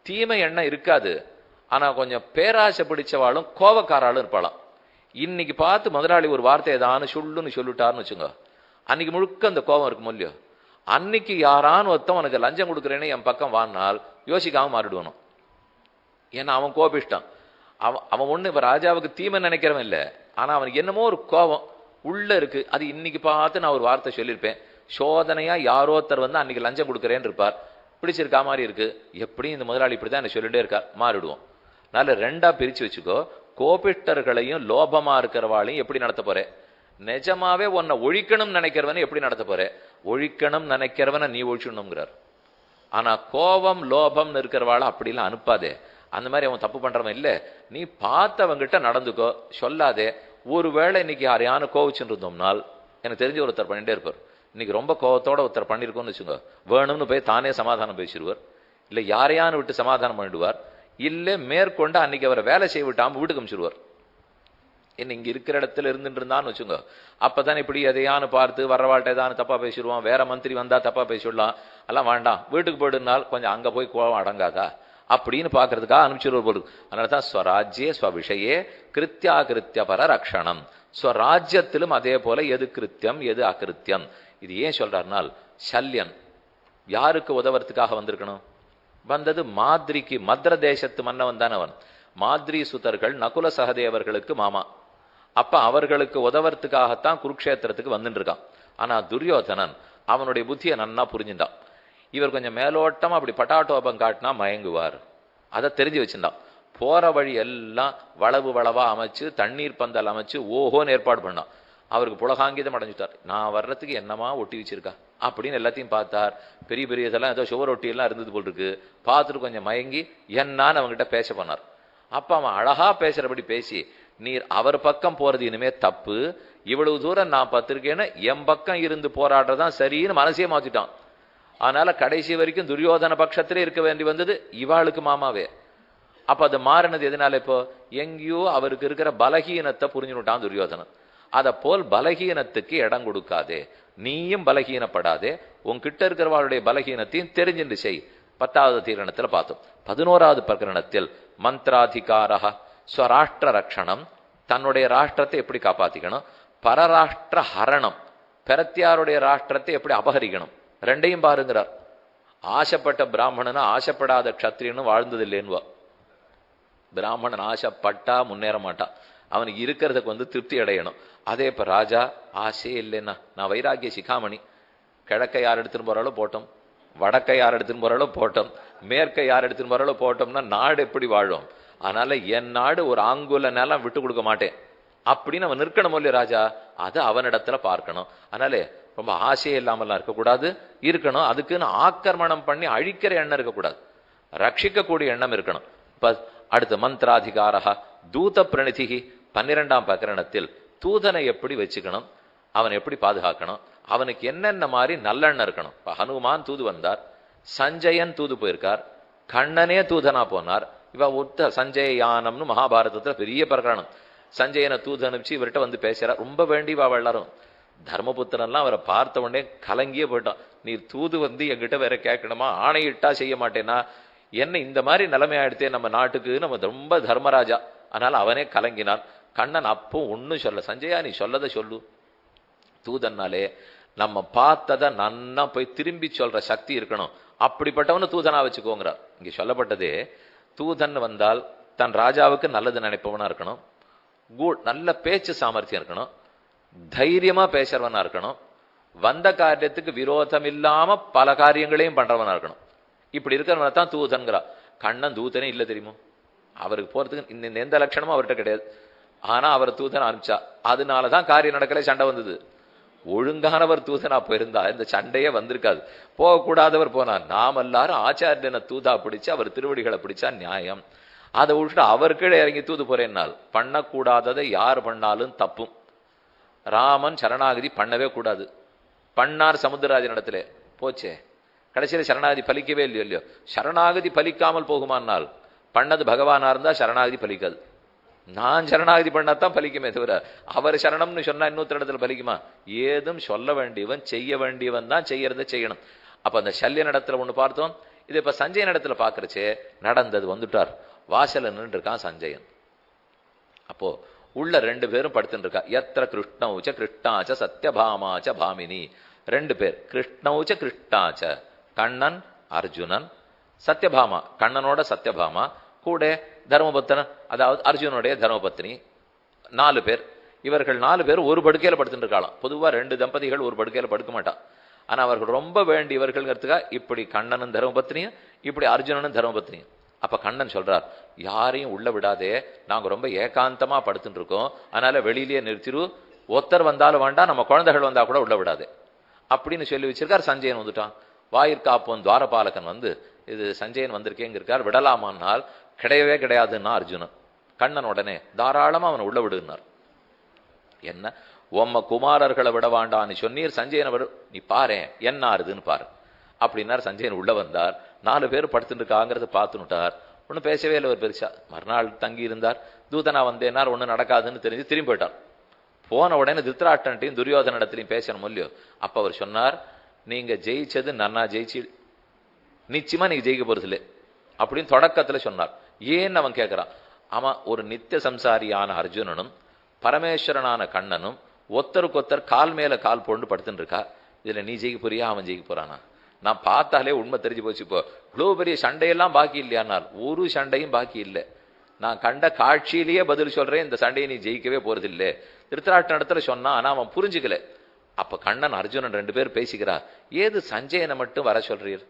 Speaker 1: தீமை எண்ணம் இருக்காது, ஆனா கொஞ்சம் பேராசை பிடிச்சவாளும் கோபக்காராலும் இருப்பாளாம். இன்னைக்கு பார்த்து முதலாளி ஒரு வார்த்தை ஏதானு சொல்லுன்னு சொல்லிட்டாருன்னு வச்சுங்க, அன்னைக்கு முழுக்க அந்த கோபம் இருக்கும் இல்லையோ. அன்னைக்கு யாரான்னு ஒருத்தன் உனக்கு லஞ்சம் கொடுக்குறேன்னு என் பக்கம் வாங்கினால் யோசிக்காம மாறிடுவானோ. ஏன்னா அவன் கோபிஷ்டான். அவன் ஒண்ணு இப்ப ராஜாவுக்கு தீமை நினைக்கிறவன் இல்லை, ஆனா அவனுக்கு என்னமோ ஒரு கோபம் உள்ள இருக்கு. அது இன்னைக்கு பார்த்து நான் ஒரு வார்த்தை சொல்லியிருப்பேன், சோதனையா யாரோத்தர் வந்து அன்னைக்கு லஞ்சம் கொடுக்குறேன்னு இருப்பார், பிடிச்சிருக்கா மாதிரி இருக்கு, எப்படி இந்த முதலாளி இப்படிதான் என்ன சொல்லிட்டே இருக்கார், மாறிடுவோம். அதனால 2ஆ பிரிச்சு வச்சுக்கோ. கோபிட்டர்களையும் லோபமா இருக்கிறவாளையும் எப்படி நடத்த போற, நிஜமாவே உன்னை ஒழிக்கணும் நினைக்கிறவனை எப்படி நடத்த போற, ஒழிக்கணும் நினைக்கிறவனை நீ ஒழிச்சுணுங்கிறார். ஆனா கோபம் லோபம்னு இருக்கிறவாளை அப்படிலாம் அனுப்பாதே. அந்த மாதிரி அவன் தப்பு பண்றவன் இல்லை, நீ பார்த்தவங்கிட்ட நடந்துக்கோ, சொல்லாதே. ஒருவேளை இன்னைக்கு யாரையான கோவிச்சுட்டு இருந்தோம்னால், எனக்கு தெரிஞ்ச ஒருத்தர் பண்ணிட்டே இருப்பார், இன்னைக்கு ரொம்ப கோபத்தோட ஒருத்தர் பண்ணிருக்கோம்னு வச்சுங்க, வேணும்னு போய் தானே சமாதானம் பேசிடுவார், இல்லை யாரையானு விட்டு சமாதானம் பண்ணிடுவார், இல்லை மேற்கொண்டு அன்னைக்கு அவரை வேலை செய்ய விட்டாம வீட்டுக்கு அமிச்சிடுவார். என்ன இங்க இருக்கிற இடத்துல இருந்துட்டு இருந்தான்னு வச்சுங்க, அப்பதான் இப்படி எதையானு பார்த்து வர்றவாழ்கிட்ட ஏதானு தப்பா பேசிடுவான், வேற மந்திரி வந்தா தப்பா பேசிடலாம், எல்லாம் வேண்டாம் வீட்டுக்கு போயிடுனால் கொஞ்சம் அங்க போய் கோபம் அடங்காதா அப்படின்னு பாக்குறதுக்காக அனுப்பிச்சிடுவோம் போது. அதனாலதான் ஸ்வராஜ்யே ஸ்வவிஷயே கிருத்தியா கிருத்திய பர ரக்ஷணம். ஸ்வராஜ்யத்திலும் அதே போல எது கிருத்தியம் எது அகிருத்தியம். இது ஏன் சொல்றாருனால், சல்யன் யாருக்கு உதவறதுக்காக வந்திருக்கணும், வந்தது மாதிரிக்கு. மத்ர தேசத்து மன்னவன் தானே அவன். மாதிரி சுதர்கள் நகுல சகதேவர்களுக்கு மாமா. அப்ப அவர்களுக்கு உதவறதுக்காகத்தான் குருக்ஷேத்திரத்துக்கு வந்துட்டு இருக்கான். ஆனா துரியோதனன் அவனுடைய புத்தியை நன்னா புரிஞ்சுட்டான். இவர் கொஞ்சம் மேலோட்டமா அப்படி பட்டாட்டோபம் காட்டினா மயங்குவார், அதை தெரிஞ்சு வச்சிருந்தான். போற வழி எல்லாம் வளவு வளவா அமைச்சு தண்ணீர் பந்தல் அமைச்சு ஓஹோன்னு ஏற்பாடு பண்ணான். அவருக்கு புலகாங்கிதம் அடைஞ்சிட்டார், நான் வர்றதுக்கு என்னமா ஒட்டி வச்சிருக்கா அப்படின்னு எல்லாத்தையும் பார்த்தார். பெரிய பெரிய இதெல்லாம் ஏதோ சுவர் ஒட்டி எல்லாம் இருந்தது போல் இருக்கு. பார்த்துட்டு கொஞ்சம் மயங்கி என்னான்னு அவங்ககிட்ட பேச பண்ணார். அப்ப அவன் அழகா பேசுறபடி பேசி, நீர் அவர் பக்கம் போறது இனிமே தப்பு, இவ்வளவு தூரம் நான் பார்த்திருக்கேன்னு என் பக்கம் இருந்து போராடுறதான் சரின்னு மனசே மாத்திட்டான். அதனால கடைசி வரைக்கும் துரியோதன பட்சத்திலே இருக்க வேண்டி வந்தது இவாளுக்கு மாமாவே. அப்ப அது மாறினது எதனால? இப்போ எங்கேயோ அவருக்கு இருக்கிற பலகீனத்தை புரிஞ்சுட்டான் துரியோதனன். அதை போல் பலகீனத்துக்கு இடம் கொடுக்காதே, நீயும் பலகீனப்படாதே, உன்கிட்ட இருக்கிறவாளுடைய பலகீனத்தையும் தெரிஞ்சுட்டு செய். 10வது தீரணத்தில் பார்த்தோம். 11வது பிரகரணத்தில் மந்திராதிகாரா ஸ்வராஷ்டிர ரக்ஷணம், தன்னுடைய ராஷ்டிரத்தை எப்படி காப்பாத்திக்கணும், பரராஷ்டிர ஹரணம், பெரத்தியாருடைய ராஷ்டிரத்தை எப்படி அபகரிக்கணும், ரெண்டையும் பாருங்கிறார். ஆசைப்பட்ட பிராமணனும் ஆசைப்படாத க்ஷத்ரியனும் வாழ்ந்ததில்லைன்னுவா. பிராமணன் ஆசைப்பட்டா முன்னேற மாட்டான், அவனுக்கு இருக்கிறதுக்கு திருப்தி அடையணும். அதே இப்ப ராஜா ஆசையே இல்லைன்னா, நான் வைராகிய சிகாமணி, கிழக்கை யார் எடுத்துன்னு போறாலோ போட்டோம், வடக்கை யார் எடுத்துன்னு போறாலோ போட்டோம், மேற்கை யார் எடுத்துன்னு போறாலோ போட்டோம்னா நாடு எப்படி வாழும்? அதனால என் நாடு ஒரு ஆங்குல நிலம் விட்டு கொடுக்க மாட்டேன் அப்படின்னு அவன் நிற்கணும் இல்லையா ராஜா, அதை அவனிடத்துல பார்க்கணும். அதனால ரொம்ப ஆசையே இல்லாமலாம் இருக்கக்கூடாது, இருக்கணும். அதுக்குன்னு ஆக்கிரமணம் பண்ணி அழிக்கிற எண்ணம் இருக்கக்கூடாது, ரட்சிக்கக்கூடிய எண்ணம் இருக்கணும். இப்ப அடுத்த மந்திராதிகாரா தூத பிரணிதிகி 12ஆம் பிரகரணத்தில் தூதனை எப்படி வச்சுக்கணும், அவன் எப்படி பாதுகாக்கணும், அவனுக்கு என்னென்ன மாதிரி நல்லெண்ணம் இருக்கணும். இப்ப ஹனுமான் தூது வந்தார், சஞ்சயன் தூது போயிருக்கார், கண்ணனே தூதனா போனார். இவ ஒத்த சஞ்சய யானம்னு மகாபாரதத்துல பெரிய பிரகரணம். சஞ்சயனை தூது அனுப்பிச்சு இவர்கிட்ட வந்து பேசுறார். ரொம்ப வேண்டிவா எல்லாரும். தர்மபுத்திரன்லாம் அவரை பார்த்த உடனே கலங்கியே போயிட்டான். நீ தூது வந்து என்கிட்ட வேற கேட்கணுமா, ஆணையிட்டா செய்ய மாட்டேன்னா என்ன இந்த மாதிரி நிலைமை ஆயிடுத்தே நம்ம நாட்டுக்கு, நம்ம ரொம்ப தர்மராஜா. அதனால அவனே கலங்கினான். கண்ணன் அப்போ ஒன்னும் சொல்ல, சஞ்சயா நீ சொல்லதை சொல்லு. தூதன்னாலே நம்ம பார்த்ததை நன்னா போய் திரும்பி சொல்ற சக்தி இருக்கணும், அப்படிப்பட்டவனு தூதனா வச்சுக்கோங்கிறார். இங்க சொல்லப்பட்டதே தூதன் வந்தால் தன் ராஜாவுக்கு நல்லது நினைப்பவனா இருக்கணும், நல்ல பேச்சு சாமர்த்தியம் இருக்கணும், தைரியமா பேசுறவனா இருக்கணும், வந்த காரியத்துக்கு விரோதம் இல்லாம பல காரியங்களையும் பண்றவனா இருக்கணும். இப்படி இருக்கிறவனை தான் தூதன்கிறா. கண்ணன் தூதனே இல்லை தெரியுமோ, அவருக்கு போறதுக்கு இந்த எந்த லட்சணமும் அவர்கிட்ட கிடையாது. ஆனா அவர் தூதன் அனுப்பிச்சா, அதனாலதான் காரியம் நடக்கல, சண்டை வந்தது. ஒழுங்கானவர் தூதனா போயிருந்தா இந்த சண்டையே வந்திருக்காது. போகக்கூடாதவர் போனார். நாம் எல்லாரும் ஆச்சாரியனை தூதா பிடிச்சு அவர் திருவடிகளை பிடிச்சா நியாயம். அதை விட்டுட்டு அவருக்கே இறங்கி தூது போறேன்னால் பண்ணக்கூடாததை யார் பண்ணாலும் தப்பும். ராமன் சரணாகதி பண்ணவே கூடாது, பண்ணார் சமுத்திரராஜன் இடத்துல போச்சே, கடைசியில சரணாகதி பலிக்கவே இல்லையோ இல்லையோ. சரணாகதி பலிக்காமல் போகுமானால் பண்ணது பகவானா இருந்தா சரணாகதி பலிக்காது. நான் சரணாகதி பண்ணாதான் பலிக்குமே தவிர அவர் சரணம்னு சொன்னா இன்னொருத்தர் இடத்துல பலிக்குமா? ஏதும் சொல்ல வேண்டியவன் செய்ய வேண்டியவன் தான் செய்யறத செய்யணும். அப்ப அந்த சல்யன் இடத்துல ஒண்ணு பார்த்தோம். இது இப்ப சஞ்சயன் இடத்துல பாக்குறச்சே நடந்தது. வந்துட்டார், வாசல நின்று இருக்கான் சஞ்சயன். அப்போ உள்ள 2 பேரும் படுத்துட்டு இருக்கா. எத்திர கிருஷ்ணௌச்ச கிருஷ்ணாச்ச சத்யபாமாச்ச பாமினி. 2 பேர், கிருஷ்ணௌச்ச கிருஷ்ணாச்ச கண்ணன் அர்ஜுனன், சத்யபாமா கண்ணனோட சத்யபாமா, கூட தர்மபுத்திரன் அதாவது அர்ஜுனுடைய தர்மபத்னி. 4 பேர். இவர்கள் 4 பேர் ஒரு படுக்கையில படுத்துட்டு இருக்கலாம். பொதுவா 2 தம்பதிகள் ஒரு படுக்கையில படுக்க மாட்டான். ஆனா அவர்கள் ரொம்ப வேண்டியவர்கள்ங்கிறதுக்காக இப்படி கண்ணனும் தர்மபத்னியும், இப்படி அர்ஜுனனும் தர்மபத்னியும். அப்ப கண்ணன் சொல்றார், யாரையும் உள்ள விடாதே, நாங்க ரொம்ப ஏகாந்தமா படுத்துட்டு இருக்கோம், அதனால வெளியிலேயே நிறுத்திரு, ஒருத்தர் வந்தாலும் வேண்டாம், நம்ம குழந்தைகள் வந்தா கூட உள்ள விடாதே அப்படின்னு சொல்லி வச்சிருக்கார். சஞ்சயன் வந்துட்டான். வாயிற்காப்போன் துவாரபாலகன் வந்து இது சஞ்சயன் வந்திருக்கேங்கிருக்கார், விடலாமான்னால் கிடையவே கிடையாதுன்னா அர்ஜுனன். கண்ணன் உடனே தாராளமா அவனை உள்ள விடுனார். என்ன உம்ம குமாரர்களை விட வேண்டான்னு சொன்னீர், சஞ்சயனை விட, நீ பாரு என்ன ஆறுதுன்னு பாரு அப்படின்னார். சஞ்சயன் உள்ள வந்தார். 4 பேர் படுத்துட்டு இருக்காங்கிறத பார்த்துட்டார். ஒன்னும் பேசவே இல்லை ஒரு பெருசா. மறுநாள் தங்கி இருந்தார். தூதனா வந்தேனார், ஒன்னும் நடக்காதுன்னு தெரிஞ்சு திரும்பி போயிட்டார். போன உடனே திருத்தராஷ்டிரன்ட்டையும் துரியோதன இடத்துலையும் பேசணும் இல்லையோ. அப்ப அவர் சொன்னார், நீங்க ஜெயிச்சது நன்னா ஜெயிச்சு, நிச்சயமா நீங்க ஜெயிக்க போறது இல்லை அப்படின்னு தொடக்கத்துல சொன்னார். ஏன்னு அவன் கேட்கிறான். ஆமா, ஒரு நித்திய சம்சாரியான அர்ஜுனனும் பரமேஸ்வரனான கண்ணனும் ஒருத்தருக்கொத்தர் கால் மேல கால் போட்டு படுத்துட்டு இருக்கா. இதுல நீ ஜெயிக்க போறியா அவன் ஜெயிக்க போறானா? நான் பார்த்தாலே உண்மை தெரிஞ்சு போச்சு. இப்போ இவ்வளவு பெரிய சண்டையெல்லாம் பாக்கி இல்லையானால் ஒரு சண்டையும் பாக்கி இல்லை. நான் கண்ட காட்சியிலேயே பதில் சொல்றேன், இந்த சண்டையை நீ ஜெயிக்கவே போறதில்லை திருத்தராஷ்டிர இடத்துல சொன்னா. ஆனா அவன் புரிஞ்சுக்கல. அப்ப கண்ணன் அர்ஜுனன் 2 பேர் பேசிக்கிறார். ஏது சஞ்சயனை மட்டும் வர சொல்றீர்?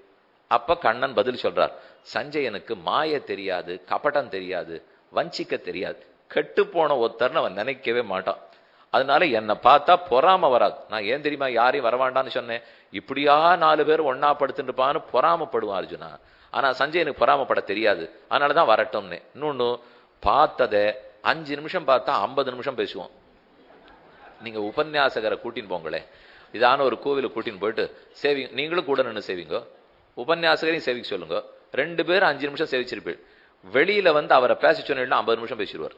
Speaker 1: அப்ப கண்ணன் பதில் சொல்றார், சஞ்சயனுக்கு மாய தெரியாது, கபடம் தெரியாது, வஞ்சிக்க தெரியாது, கெட்டு போன ஒருத்தர்னு அவன் நினைக்கவே மாட்டான். அதனால என்னை பார்த்தா பொறாம வராது. நான் ஏன் தெரியுமா யாரையும் வரவாண்டான்னு சொன்னேன், இப்படியா 4 பேர் ஒன்னா படுத்துட்டுப்பான்னு பொறாமப்படுவான் அர்ஜுனா. ஆனா சஞ்சயனுக்கு பொறாமப்பட தெரியாது, அதனாலதான் வரட்டும்னு. இன்னொன்னு, பார்த்ததை 5 நிமிஷம் பார்த்தா 50 நிமிஷம் பேசுவோம். நீங்க உபன்யாசகரை கூட்டின்னு போங்களே, இதான ஒரு கோவிலை கூட்டின்னு போயிட்டு சேவிங்க, நீங்களும் கூட நின்று சேவிங்க, உபன்யாசகரையும் சேவிக்க சொல்லுங்க, 2 பேரும் 5 நிமிஷம் சேவிச்சிருப்பீள். வெளியில வந்து அவரை பேச சொன்னா 50 நிமிஷம் பேசிடுவார்.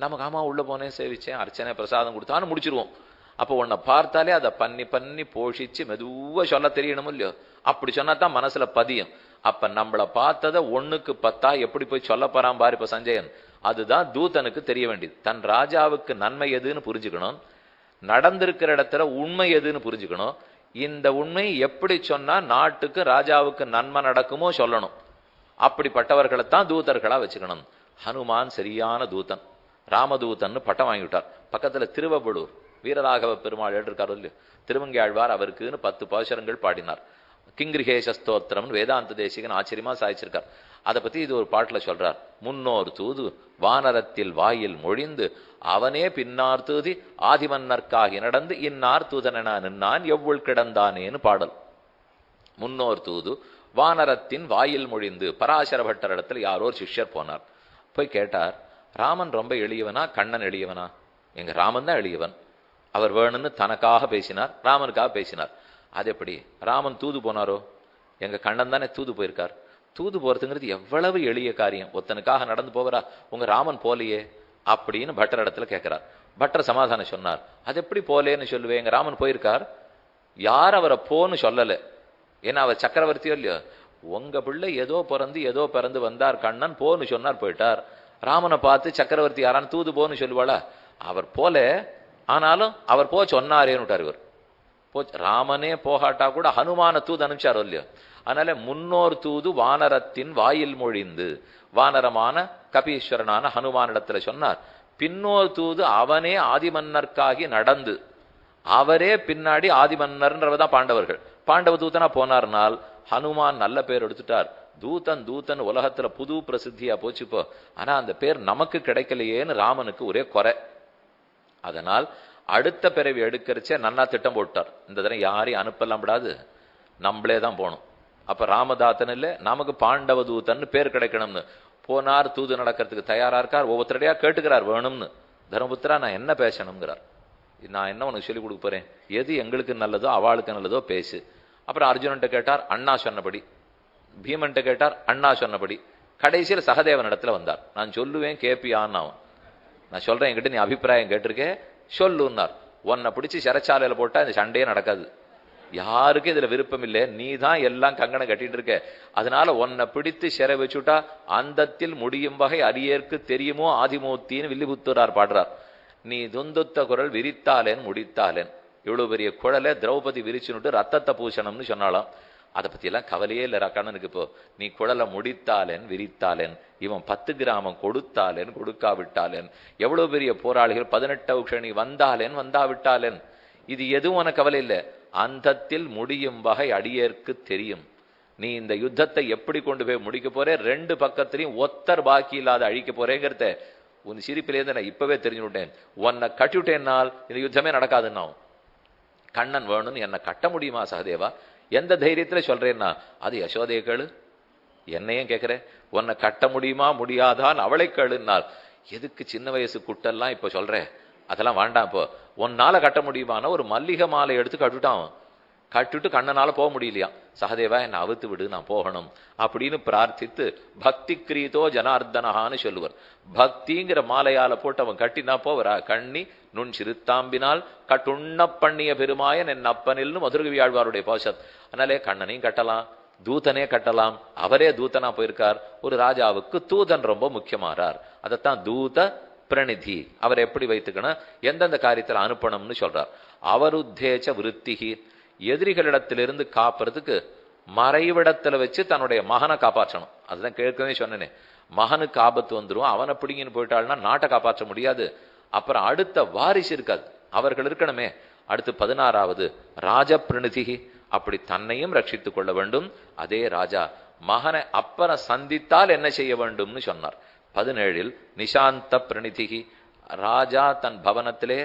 Speaker 1: நமக்கு ஆமா உள்ள போனேன், சேவிச்சேன், அர்ச்சனை பிரசாதம் கொடுத்தான்னு முடிச்சிருவோம். அப்போ உன்னை பார்த்தாலே அதை பண்ணி போஷிச்சு மெதுவா சொல்ல தெரியணும் இல்லையோ, அப்படி சொன்னாதான் மனசுல பதியும். அப்ப நம்மளை பார்த்ததை 1க்கு 10 எப்படி போய் சொல்ல போறான் பாரு இப்ப சஞ்சயன். அதுதான் தூதனுக்கு தெரிய வேண்டியது. தன் ராஜாவுக்கு நன்மை எதுன்னு புரிஞ்சுக்கணும், நடந்திருக்கிற இடத்துல உண்மை எதுன்னு புரிஞ்சுக்கணும். இந்த உண்மை எப்படி சொன்னா நாட்டுக்கு ராஜாவுக்கு நன்மை நடக்குமோ சொல்லணும். அப்படிப்பட்டவர்களைத்தான் தூதர்களா வச்சுக்கணும். ஹனுமான் சரியான தூதன், ராமதூதன் பட்டம் வாங்கிவிட்டார். பக்கத்துல திருவள்ளூர் வீரராகவ பெருமாள் இருக்காரு இல்லையோ, திருவங்கியாழ்வார் அவருக்குன்னு 10 பாசுரங்கள் பாடினார். கிங்கிரிகேஷ ஸ்தோத்திரம் வேதாந்த தேசிகன் ஆச்சரியமா சாதிச்சிருக்கார். அதை பத்தி இது ஒரு பாட்டுல சொல்றார். முன்னோர் தூது வானரத்தில் வாயில் மொழிந்து அவனே பின்னார் தூதி ஆதிமன்னர்க்காகி நடந்து இன்னார் தூதனென நின்னான் எவ்வுள் கிடந்தானேன்னு பாடல். முன்னோர் தூது வானரத்தின் வாயில் மொழிந்து. பராசர பட்டர் இடத்துல யாரோ ஒரு சிஷ்யர் போனார். போய் கேட்டார், ராமன் ரொம்ப எளியவனா கண்ணன் எளியவனா? எங்க ராமன் தான் எளியவன். அவர் வேணும்னு தனக்காக பேசினார், ராமனுக்காக பேசினார். அது எப்படி? ராமன் தூது போனாரோ? எங்க கண்ணன் தானே தூது போயிருக்கார். தூது போறதுங்கிறது எவ்வளவு எளிய காரியம், ஒத்தனுக்காக நடந்து போவரா? உங்க ராமன் போலையே அப்படின்னு பட்டர் இடத்துல கேட்கிறார். பட்டர் சமாதானம் சொன்னார், அது எப்படி போலேன்னு சொல்லுவேன், எங்க ராமன் போயிருக்கார். யார் அவரை போன்னு சொல்லல, ஏன்னா அவர் சக்கரவர்த்தியோ இல்லையோ. உங்க பிள்ளை ஏதோ பிறந்து வந்தார், கண்ணன் போன்னு சொன்னார், போயிட்டார். ராமனை பார்த்து சக்கரவர்த்தி யாரான்னு தூது போன்னு சொல்லுவாளா? அவர் போல, ஆனாலும் அவர் போ சொன்னாரேன்னுட்டார். இவர் ராமனே போகாட்டா கூட ஹனுமான தூது அனுப்பிச்சாரோ இல்லையோ. அதனால முன்னோர் தூது வானரத்தின் வாயில் மொழிந்து, வானரமான கபீஸ்வரனான ஹனுமானிடத்துல சொன்னார். பின்னோர் தூது அவனே ஆதிமன்னர்க்காகி நடந்து, அவரே பின்னாடி ஆதிமன்னர்ன்றவதான் பாண்டவர்கள். பாண்டவ தூதனா போனார்னால் ஹனுமான் நல்ல பேர் எடுத்துட்டார். தூதன் உலகத்துல புது பிரசித்தியா போச்சுப்போ. ஆனா அந்த பேர் நமக்கு கிடைக்கலையேன்னு ராமனுக்கு ஒரே குறை. அதனால் அடுத்த பிறவி எடுக்கிறச்சே நன்னா திட்டம் போட்டார். இந்த தடவை யாரையும் அனுப்பலாம் விடாது, நம்மளே தான் போகணும். அப்ப ராமதாத்தன் இல்ல, நமக்கு பாண்டவ தூதன் பேர் கிடைக்கணும்னு போனார். தூது நடக்கிறதுக்கு தயாரா இருக்கார். ஒவ்வொருத்தரையா கேட்டுக்கிறார் வேணும்னு. தர்மபுத்திரா நான் என்ன பேசணுங்கிறார். நான் என்ன உனக்கு சொல்லிக் கொடுக்க போறேன், எது எங்களுக்கு நல்லதோ அவளுக்கு நல்லதோ பேசு. அப்புறம் அர்ஜுனன்ட்ட கேட்டார், அண்ணா சொன்னபடி. பீமன்ட்ட கேட்டார், அண்ணா சொன்னபடி. கடைசியில் சகதேவன் இடத்துல வந்தார். நான் சொல்லுவேன் கேப்பியான்னு. அவன் நான் சொல்றேன், என்கிட்ட நீ அபிப்பிராயம் கேட்டிருக்கேன் சொல்லுன்னார். உன்னை பிடிச்சி சிறைச்சாலையில போட்டா இந்த சண்டையே நடக்காது. யாருக்கும் இதுல விருப்பம் இல்லை, நீ தான் எல்லாம் கங்கணம் கட்டிட்டு இருக்க. அதனால உன்னை பிடித்து சிறை வச்சுட்டா அந்தத்தில் முடியும் வகை அரியேற்கு தெரியுமோ ஆதிமூர்த்தின்னு வில்லிபுத்தூரார் பாடுறார். நீ துந்துத்த குரல் விரித்தாலேன் முடித்தாலேன். இவ்வளவு பெரிய குழலை திரௌபதி விரிச்சுன்னுட்டு ரத்தத்தை பூசணும்னு சொன்னாலாம். அதை பத்தி எல்லாம் கவலையே இல்லை கண்ணனுக்கு. இப்போ நீ குழலை முடித்தாலேன் விரித்தாலேன், இவன் 10 கிராமம் கொடுத்தாலேன் கொடுக்காவிட்டாலேன், எவ்வளவு பெரிய போராளிகள் 18 உக்ஷணி வந்தாவிட்டாலேன், இது எதுவும் உனக்கு கவலை இல்லை. அந்தத்தில் முடியும் வகை அடியேற்கு தெரியும். நீ இந்த யுத்தத்தை எப்படி கொண்டு போய் முடிக்க போறே, 2 பக்கத்திலையும் ஒத்தர் பாக்கி இல்லாத அழிக்க போறேங்கிறத உன் சிரிப்பிலேருந்து நான் இப்பவே தெரிஞ்சுட்டேன். உன்னை கட்டிவிட்டேன்னால் இந்த யுத்தமே நடக்காதுன்னா. கண்ணன் வேணும்னு என்னை கட்ட முடியுமா சகதேவா? எந்த தைரியத்துல சொல்றேன்னா, அது யசோதையை கேளு, என்னையும் கேட்கிறேன். உன்னை கட்ட முடியுமா முடியாதான் அவளை கேளுனால். எதுக்கு சின்ன வயசு குட்டெல்லாம் இப்ப சொல்றேன், அதெல்லாம் வேண்டாம். இப்போ உன்னால கட்ட முடியுமான ஒரு மல்லிகை மாலை எடுத்து கட்டுட்டான். கட்டுட்டு கண்ணனால போக முடியலையா. சகதேவா என்னை அவுத்து விடு, நான் போகணும் அப்படின்னு பிரார்த்தித்து பக்தி கிரீதோ ஜனார்தனஹான்னு சொல்லுவார். பக்திங்கிற மாலையால போட்டு அவன் கட்டினா போவரா. கண்ணி நுண் சிறுத்தாம்பினால் கட்டுண்ண பண்ணிய பெருமாயன் என் அப்பனில்னு மதுரகவி ஆழ்வாருடைய பாஷத். அதனாலே கண்ணனையும் கட்டலாம், தூதனே கட்டலாம். அவரே தூதனா போயிருக்கார். ஒரு ராஜாவுக்கு தூதன் ரொம்ப முக்கியமாறார். அதைத்தான் தூத பிரணிதி. அவர் எப்படி வைத்துக்கணும், எந்தெந்த காரியத்தில் அனுப்பணும்னு சொல்றார். அவருத்தேச்ச விருத்திகி, எதிரிகளிடத்திலிருந்து காப்புறதுக்கு மறைவிடத்துல வச்சு தன்னுடைய மகனை காப்பாற்றணும். அதுதான் கேட்கவே சொன்னேனே, மகனுக்கு ஆபத்து வந்துடும், அவனை பிடிங்கின்னு போயிட்டாள்னா நாட்டை காப்பாற்ற முடியாது. அப்புறம் அடுத்த வாரிசு இருக்காது, அவர்கள் இருக்கணுமே. அடுத்து 16வது ராஜ பிரணிதிகி, அப்படி தன்னையும் ரட்சித்துக் கொள்ள வேண்டும். அதே ராஜா மகனை அப்புறம் சந்தித்தால் என்ன செய்ய வேண்டும்னு சொன்னார். 17 நிசாந்த பிரணிதிகி, ராஜா தன் பவனத்திலே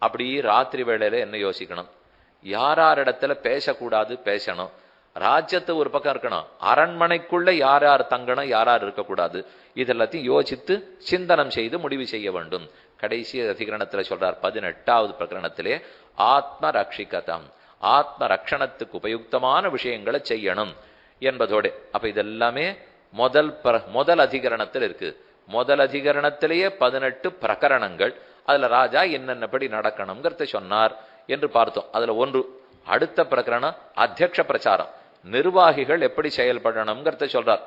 Speaker 1: அப்படி ராத்திரி வேளையில என்ன யோசிக்கணும், யார் இடத்துல பேசக்கூடாது பேசணும். ராஜ்யத்தை ஒரு பக்கம் இருக்கணும், அரண்மனைக்குள்ள யார் தங்கணும் யார் இருக்கக்கூடாது. இதெல்லாத்தையும் யோசித்து சிந்தனம் செய்து முடிவு செய்ய வேண்டும். கடைசி அதிகரணத்துல சொல்றார் 18வது பிரகரணத்திலே ஆத்ம ரட்சிகதம், ஆத்ம ரட்சணத்துக்கு உபயுக்தமான விஷயங்களை செய்யணும் என்பதோடு. அப்ப இதெல்லாமே முதல் அதிகரணத்தில் இருக்கு. முதல் அதிகரணத்திலேயே 18 பிரகரணங்கள். அதுல ராஜா என்னென்னபடி நடக்கணுங்கிறத சொன்னார் என்று பார்த்தோம். அதுல ஒன்று. அடுத்த பிரகரணம் அத்தியக்ஷ பிரச்சாரம், நிர்வாகிகள் எப்படி செயல்படணுங்கிறத சொல்றார்.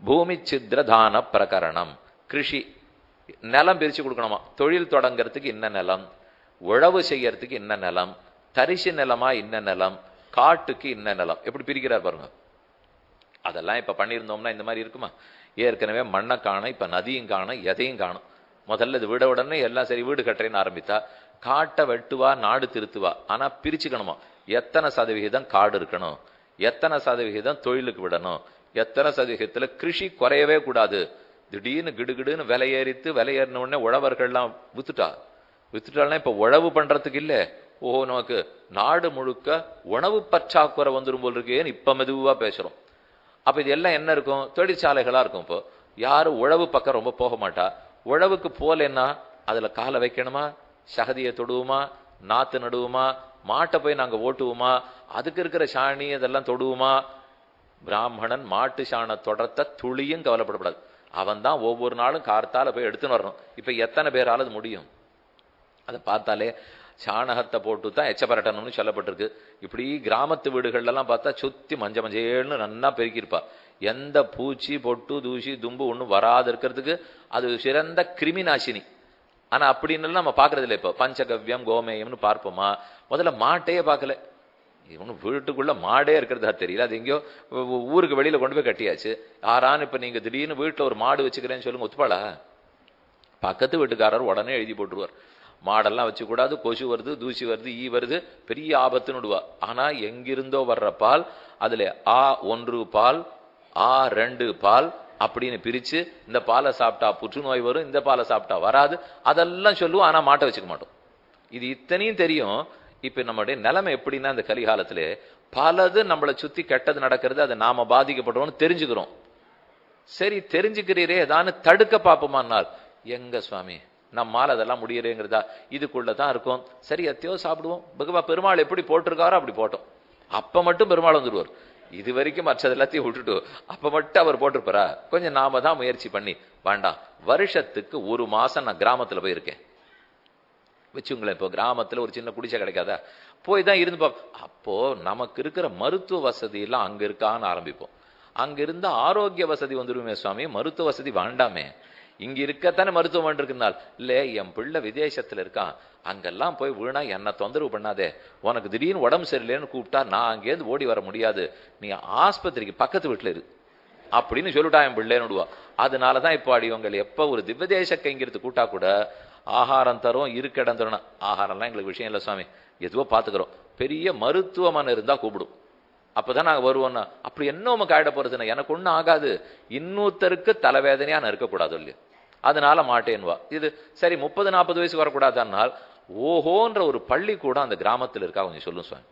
Speaker 1: பூமி சித்ரதான பிரகரணம். கிருஷி, நிலம் பிரிச்சு கொடுக்கணுமா, தொழில் தொடங்கிறதுக்கு இன்ன நிலம், உழவு செய்யறதுக்கு இன்ன நிலம், தரிசு நிலமா இன்ன நிலம், காட்டுக்கு இன்ன நிலம், எப்படி பிரிக்கிறார் பாருங்க. அதெல்லாம் இப்ப பண்ணியிருந்தோம்னா இந்த மாதிரி இருக்குமா? ஏற்கனவே மண்ணை காணும், இப்ப நதியும் காணும், எதையும் காணும். முதல்ல இது விட உடனே எல்லாம் சரி வீடு கட்டுறேன்னு ஆரம்பித்தா காட்டை வெட்டுவா, நாடு திருத்துவா. ஆனா பிரிச்சுக்கணுமா, எத்தனை சதவிகிதம் காடு இருக்கணும், எத்தனை சதவிகிதம் தொழிலுக்கு விடணும், எத்தனை சதவிகிதத்துல கிருஷி குறையவே கூடாது. திடீர்னு கிடுகிடுன்னு விலையேறித்து விலையேறின உடனே உழவர்கள்லாம் வித்துட்டாள்னா இப்ப உழவு பண்றதுக்கு இல்லை. ஓஹோ, நமக்கு நாடு முழுக்க உணவு பற்றாக்குறை வந்துடும் போல் இருக்கேன்னு இப்ப மெதுவா பேசுறோம். அப்ப இது எல்லாம் என்ன இருக்கும்? தொழிற்சாலைகளா இருக்கும். இப்போ யாரும் உழவு பக்கம் ரொம்ப போக மாட்டா. உழவுக்கு போலன்னா அதுல காலை வைக்கணுமா, சகதியை தொடுவோமா, நாத்து நடுவோமா, மாட்டை போய் நாங்க ஓட்டுவோமா, அதுக்கு இருக்கிற சாணி அதெல்லாம் தொடுவோமா? பிராமணன் மாட்டு சாண தொடர்த்த துளியும் கவலைப்படப்படாது. அவன் தான் ஒவ்வொரு நாளும் கார்த்தால போய் எடுத்துன்னு வரணும். இப்ப எத்தனை பேரால அது முடியும்? அதை பார்த்தாலே சாணகத்தை போட்டு தான் எச்சப்பரட்டணும்னு சொல்லப்பட்டிருக்கு. இப்படி கிராமத்து வீடுகள்லாம் பார்த்தா சுத்தி மஞ்சேல்னு நன்னா பெருக்கியிருப்பா. எந்த பூச்சி பொட்டு தூசி தும்பு ஒன்றும் வராது இருக்கிறதுக்கு அது சிறந்த கிருமி நாசினி. ஆனா அப்படின்னு நம்ம பாக்குறது இல்லை. இப்போ பஞ்சகவ்யம் கோமேயம்னு பார்ப்போமா? முதல்ல மாட்டையே பார்க்கல. இவனு வீட்டுக்குள்ள மாடே இருக்கிறதா தெரியல. அது எங்கேயோ ஊருக்கு வெளியில கொண்டு போய் கட்டியாச்சு. யாரான்னு இப்ப நீங்க திடீர்னு வீட்டுல ஒரு மாடு வச்சுக்கிறேன்னு சொல்லுங்க, ஒத்துப்பாளா? பக்கத்து வீட்டுக்காரர் உடனே எழுதி போட்டுருவார். மாடெல்லாம் வச்சு கூடாது, கொசு வருது, தூசி வருது, ஈ வருது, பெரிய ஆபத்துன்னு விடுவா. ஆனா எங்கிருந்தோ வர்ற பால் அதுல A1 பால், A2 பால் அப்படின்னு பிரிச்சு இந்த பாலை சாப்பிட்டா புற்றுநோய் வரும், இந்த பாலை சாப்பிட்டா வராது, அதெல்லாம் சொல்லுவோம். ஆனா மாட்டை வச்சுக்க மாட்டோம். இது இத்தனையும் தெரியும். இப்ப நம்மளுடைய நிலைமை எப்படின்னா, இந்த கலிகாலத்துல பலது நம்மளை சுத்தி கெட்டது நடக்கிறது, அதை நாம பாதிக்கப்படுறோம்னு தெரிஞ்சுக்கிறோம். சரி, தெரிஞ்சுக்கிறீரே ஏதான்னு தடுக்க பார்ப்போமானால், எங்க சுவாமி நம்மால் அதெல்லாம் முடியறேங்கிறதா? இதுக்குள்ளதான் இருக்கும். சரி, எத்தையோ சாப்பிடுவோம். பகவா பெருமாள் எப்படி போட்டிருக்காரோ அப்படி போட்டோம். அப்ப மட்டும் பெருமாள் வந்துடுவார். இது வரைக்கும் மற்றது எல்லாத்தையும் விட்டுட்டு அப்ப மட்டும் அவர் போட்டிருப்பாரா? கொஞ்சம் நாம தான் முயற்சி பண்ணி வேண்டாம். வருஷத்துக்கு 1 மாசம் நான் கிராமத்துல போயிருக்கேன் வச்சுங்களேன். இப்போ கிராமத்துல ஒரு சின்ன குடிசை கிடைக்காதா? போய் தான் இருந்து அப்போ நமக்கு இருக்கிற மருத்துவ வசதி எல்லாம் அங்க இருக்கான்னு ஆரம்பிப்போம். அங்க இருந்த ஆரோக்கிய வசதி வந்துருமே சுவாமி, மருத்துவ வசதி வேண்டாமே? இங்க இருக்கத்தானே மருத்துவம் இருக்குனால், இல்ல என் பிள்ளை விதேசத்துல இருக்கான், அங்கெல்லாம் போய் வீணா என்ன தொந்தரவு பண்ணாதே, உனக்கு திடீர்னு உடம்பு சரியில்லைன்னு கூப்பிட்டா நான் அங்கேருந்து ஓடி வர முடியாது, நீ ஆஸ்பத்திரிக்கு பக்கத்து வீட்டுல இரு அப்படின்னு சொல்லிட்டா என் பிள்ளைன்னு விடுவா. அதனாலதான் இப்போ அடிவங்கள் எப்ப ஒரு திவ்யதேச கைங்கிறது கூட்டா கூட ஆகாரம் தரும், இருக்க இடம் தரணும். ஆகாரம்லாம் எங்களுக்கு விஷயம் இல்லை சுவாமி, எதுவோ பாத்துக்கிறோம். பெரிய மருத்துவமனை இருந்தா கூப்பிடும், அப்பதான் நாங்க வருவோம்னா. அப்படி என்ன உமக்கு ஆயிட போறதுன்னா, எனக்கு ஒண்ணும் ஆகாது, இன்னொருத்தருக்கு தலைவேதனையா நான் இருக்கக்கூடாது இல்லையா, அதனால மாட்டேன்வா. இது சரி 30-40 வயசு வரக்கூடாதுன்னால், ஓஹோன்ற ஒரு பள்ளிக்கூடம் அந்த கிராமத்தில் இருக்கா? கொஞ்சம் சொல்லும் சுவாமி.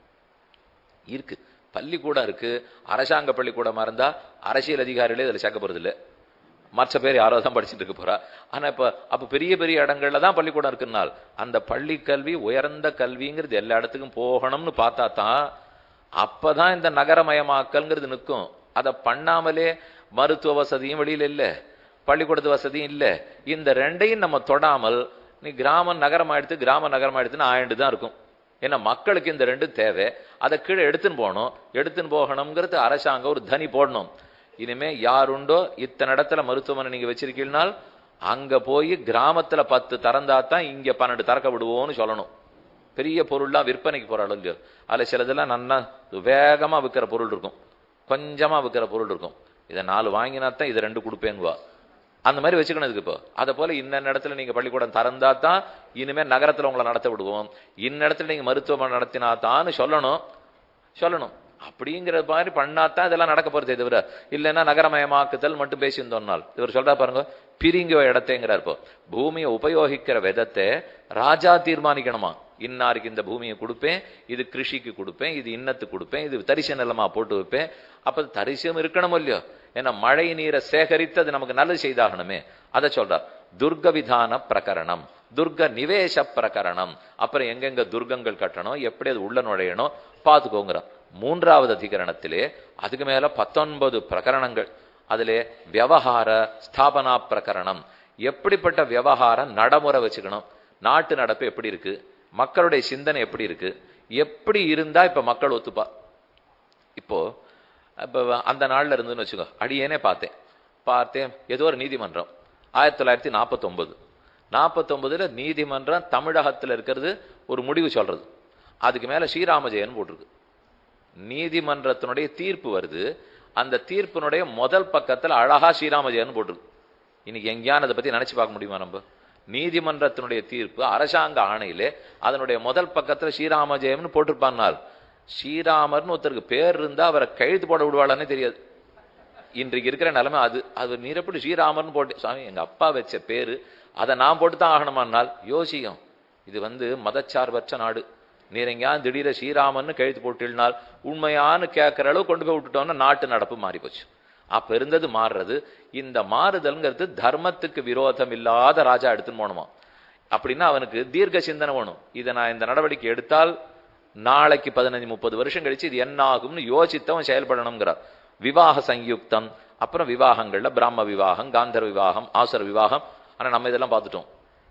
Speaker 1: இருக்கு, பள்ளிக்கூடம் இருக்கு. அரசாங்க பள்ளிக்கூடமா இருந்தா அரசியல் அதிகாரிகளே இதுல சேர்க்க போறது இல்லை, மற்ற பேர் யாரோ தான் படிச்சுட்டு இருக்க போறா. ஆனா அப்ப பெரிய பெரிய இடங்கள்ல தான் பள்ளிக்கூடம் இருக்குனால், அந்த பள்ளி கல்வி உயர்ந்த கல்விங்கிறது எல்லா இடத்துக்கும் போகணும்னு பார்த்தா தான் அப்பதான் இந்த நகரமயமாக்கல்ங்கிறது நிற்கும். அதை பண்ணாமலே மருத்துவ வசதியும் வெளியில இல்ல, பள்ளிக்கூடத்து வசதியும் இல்ல. இந்த ரெண்டையும் நம்ம தொடாமல் நீ கிராமம் நகரமாயிடுத்து கிராம நகரமாயிடுத்துன்னு ஆயிண்டு தான் இருக்கும். ஏன்னா மக்களுக்கு இந்த ரெண்டும் தேவை. அதை கீழே எடுத்துன்னு போகணுங்கிறது அரசாங்கம் ஒரு தனி போடணும். இனிமே யாருண்டோ இத்தனை இடத்துல மருத்துவமனை நீங்க வச்சிருக்கீங்கனால் அங்க போய் கிராமத்துல 10 திறந்தாதான் இங்க 12 திறக்க விடுவோம்னு சொல்லணும். பெரிய பொருள்லாம் விற்பனைக்கு போற அளவு இல்லையோ, அதுல சிலதெல்லாம் நல்லா வேகமா விற்கிற பொருள் இருக்கும், கொஞ்சமா விற்கிற பொருள் இருக்கும். இதை 4 வாங்கினாத்தான் இதை 2 கொடுப்பேன்னுவா. அந்த மாதிரி வச்சுக்கணும். இதுக்கு இப்போ அதை போல இன்ன இடத்துல நீங்க பள்ளிக்கூடம் திறந்தா தான் இனிமே நகரத்துல உங்களை நடத்த விடுவோம், இன்ன இடத்துல நீங்க மருத்துவமனை நடத்தினாத்தான்னு சொல்லணும். அப்படிங்கிற மாதிரி பண்ணாதான் இதெல்லாம் நடக்க போறதே தவிர, இல்லைன்னா நகரமயமாக்குதல் மட்டும் பேசியிருந்தோம்னால். இவர் சொல்றா பாருங்க, பிரிங்க இடத்தைங்கிறார். இப்போ பூமியை உபயோகிக்கிற விதத்தை ராஜா தீர்மானிக்கணுமா. இன்னாருக்கு இந்த பூமியை கொடுப்பேன், இது கிருஷிக்கு கொடுப்பேன், இது இன்னத்துக்கு கொடுப்பேன், இது தரிசு நிலமா போட்டு வைப்பேன். அப்ப தரிசம் இருக்கணும் இல்லையோ, ஏன்னா மழை நீரை சேகரித்து அது நமக்கு நல்லது செய்தாகணுமே. அதை சொல்றார். துர்க விதான பிரகரணம், துர்க நிவேச பிரகரணம். அப்புறம் எங்கெங்க துர்கங்கள் கட்டணும், எப்படி அது உள்ள நுழையணும் பார்த்துக்கோங்கிறான். 3வது அதிகரணத்திலே அதுக்கு மேல 19 பிரகரணங்கள். அதிலே விவகார ஸ்தாபனா பிரகரணம். எப்படிப்பட்ட விவகாரம் நடைமுறை வச்சுக்கணும், நாட்டு நடப்பு எப்படி இருக்கு, மக்களுடைய சிந்தனை எப்படி இருக்கு, எப்படி இருந்தா இப்ப மக்கள் ஒத்துப்பா. இப்போ அந்த நாள்ல இருந்துன்னு வச்சுக்கோ, அடியேனே பார்த்தேன் ஏதோ ஒரு நீதிமன்றம் 1949 நீதிமன்றம் தமிழகத்தில் இருக்கிறது ஒரு முடிவு சொல்றது. அதுக்கு மேல ஸ்ரீராமஜெயன் போட்டிருக்கு. நீதிமன்றத்தினுடைய தீர்ப்பு வருது, அந்த தீர்ப்பினுடைய முதல் பக்கத்தில் அழகா ஸ்ரீராமஜெயன் போட்டிருக்கு. இன்னைக்கு எங்கேயான அதை பத்தி நினைச்சு பார்க்க முடியுமா? நம்ம நீதிமன்றத்தினுடைய தீர்ப்பு அரசாங்க ஆணையிலே அதனுடைய முதல் பக்கத்துல ஸ்ரீராமஜெயம்னு போட்டிருப்பானால், ஸ்ரீராமர்னு ஒருத்தருக்கு பேர் இருந்தா அவரை கைது போட விடுவாளானே தெரியாது. இன்றைக்கு இருக்கிற நிலைமை அது. அது நீர் எப்படி ஸ்ரீராமர்னு போட்டு, சாமி எங்க அப்பா வச்ச பேரு அதை நான் போட்டு தான் ஆகணுமானால் யோசிக்கும். இது மதச்சார்பற்ற நாடு. நீர் எங்கேயாவது திடீர ஸ்ரீராமன்னு கழுத்து போட்டினால் உண்மையானு கேட்கிற அளவு கொண்டு போய் விட்டுட்டோம்னா நாட்டு நடப்பு மாறி போச்சு. அப்ப இருந்தது மாறுறது. இந்த மாறுதல்ங்கிறது தர்மத்துக்கு விரோதம் இல்லாத ராஜா எடுத்துன்னு போகணுமா. அப்படின்னா அவனுக்கு தீர்க்க சிந்தனை வேணும். இதை நான் இந்த நடவடிக்கை எடுத்தால் நாளைக்கு 15-30 வருஷம் கழிச்சு இது என்ன ஆகும்னு யோசித்தவன் செயல்படணுங்கிறார். விவாக சயுக்தம். அப்புறம் விவாகங்கள்ல பிராம விவாகம், காந்தர் விவாகம், ஆசுர விவாகம். ஆனா நம்ம இதெல்லாம் பார்த்துட்டோம்.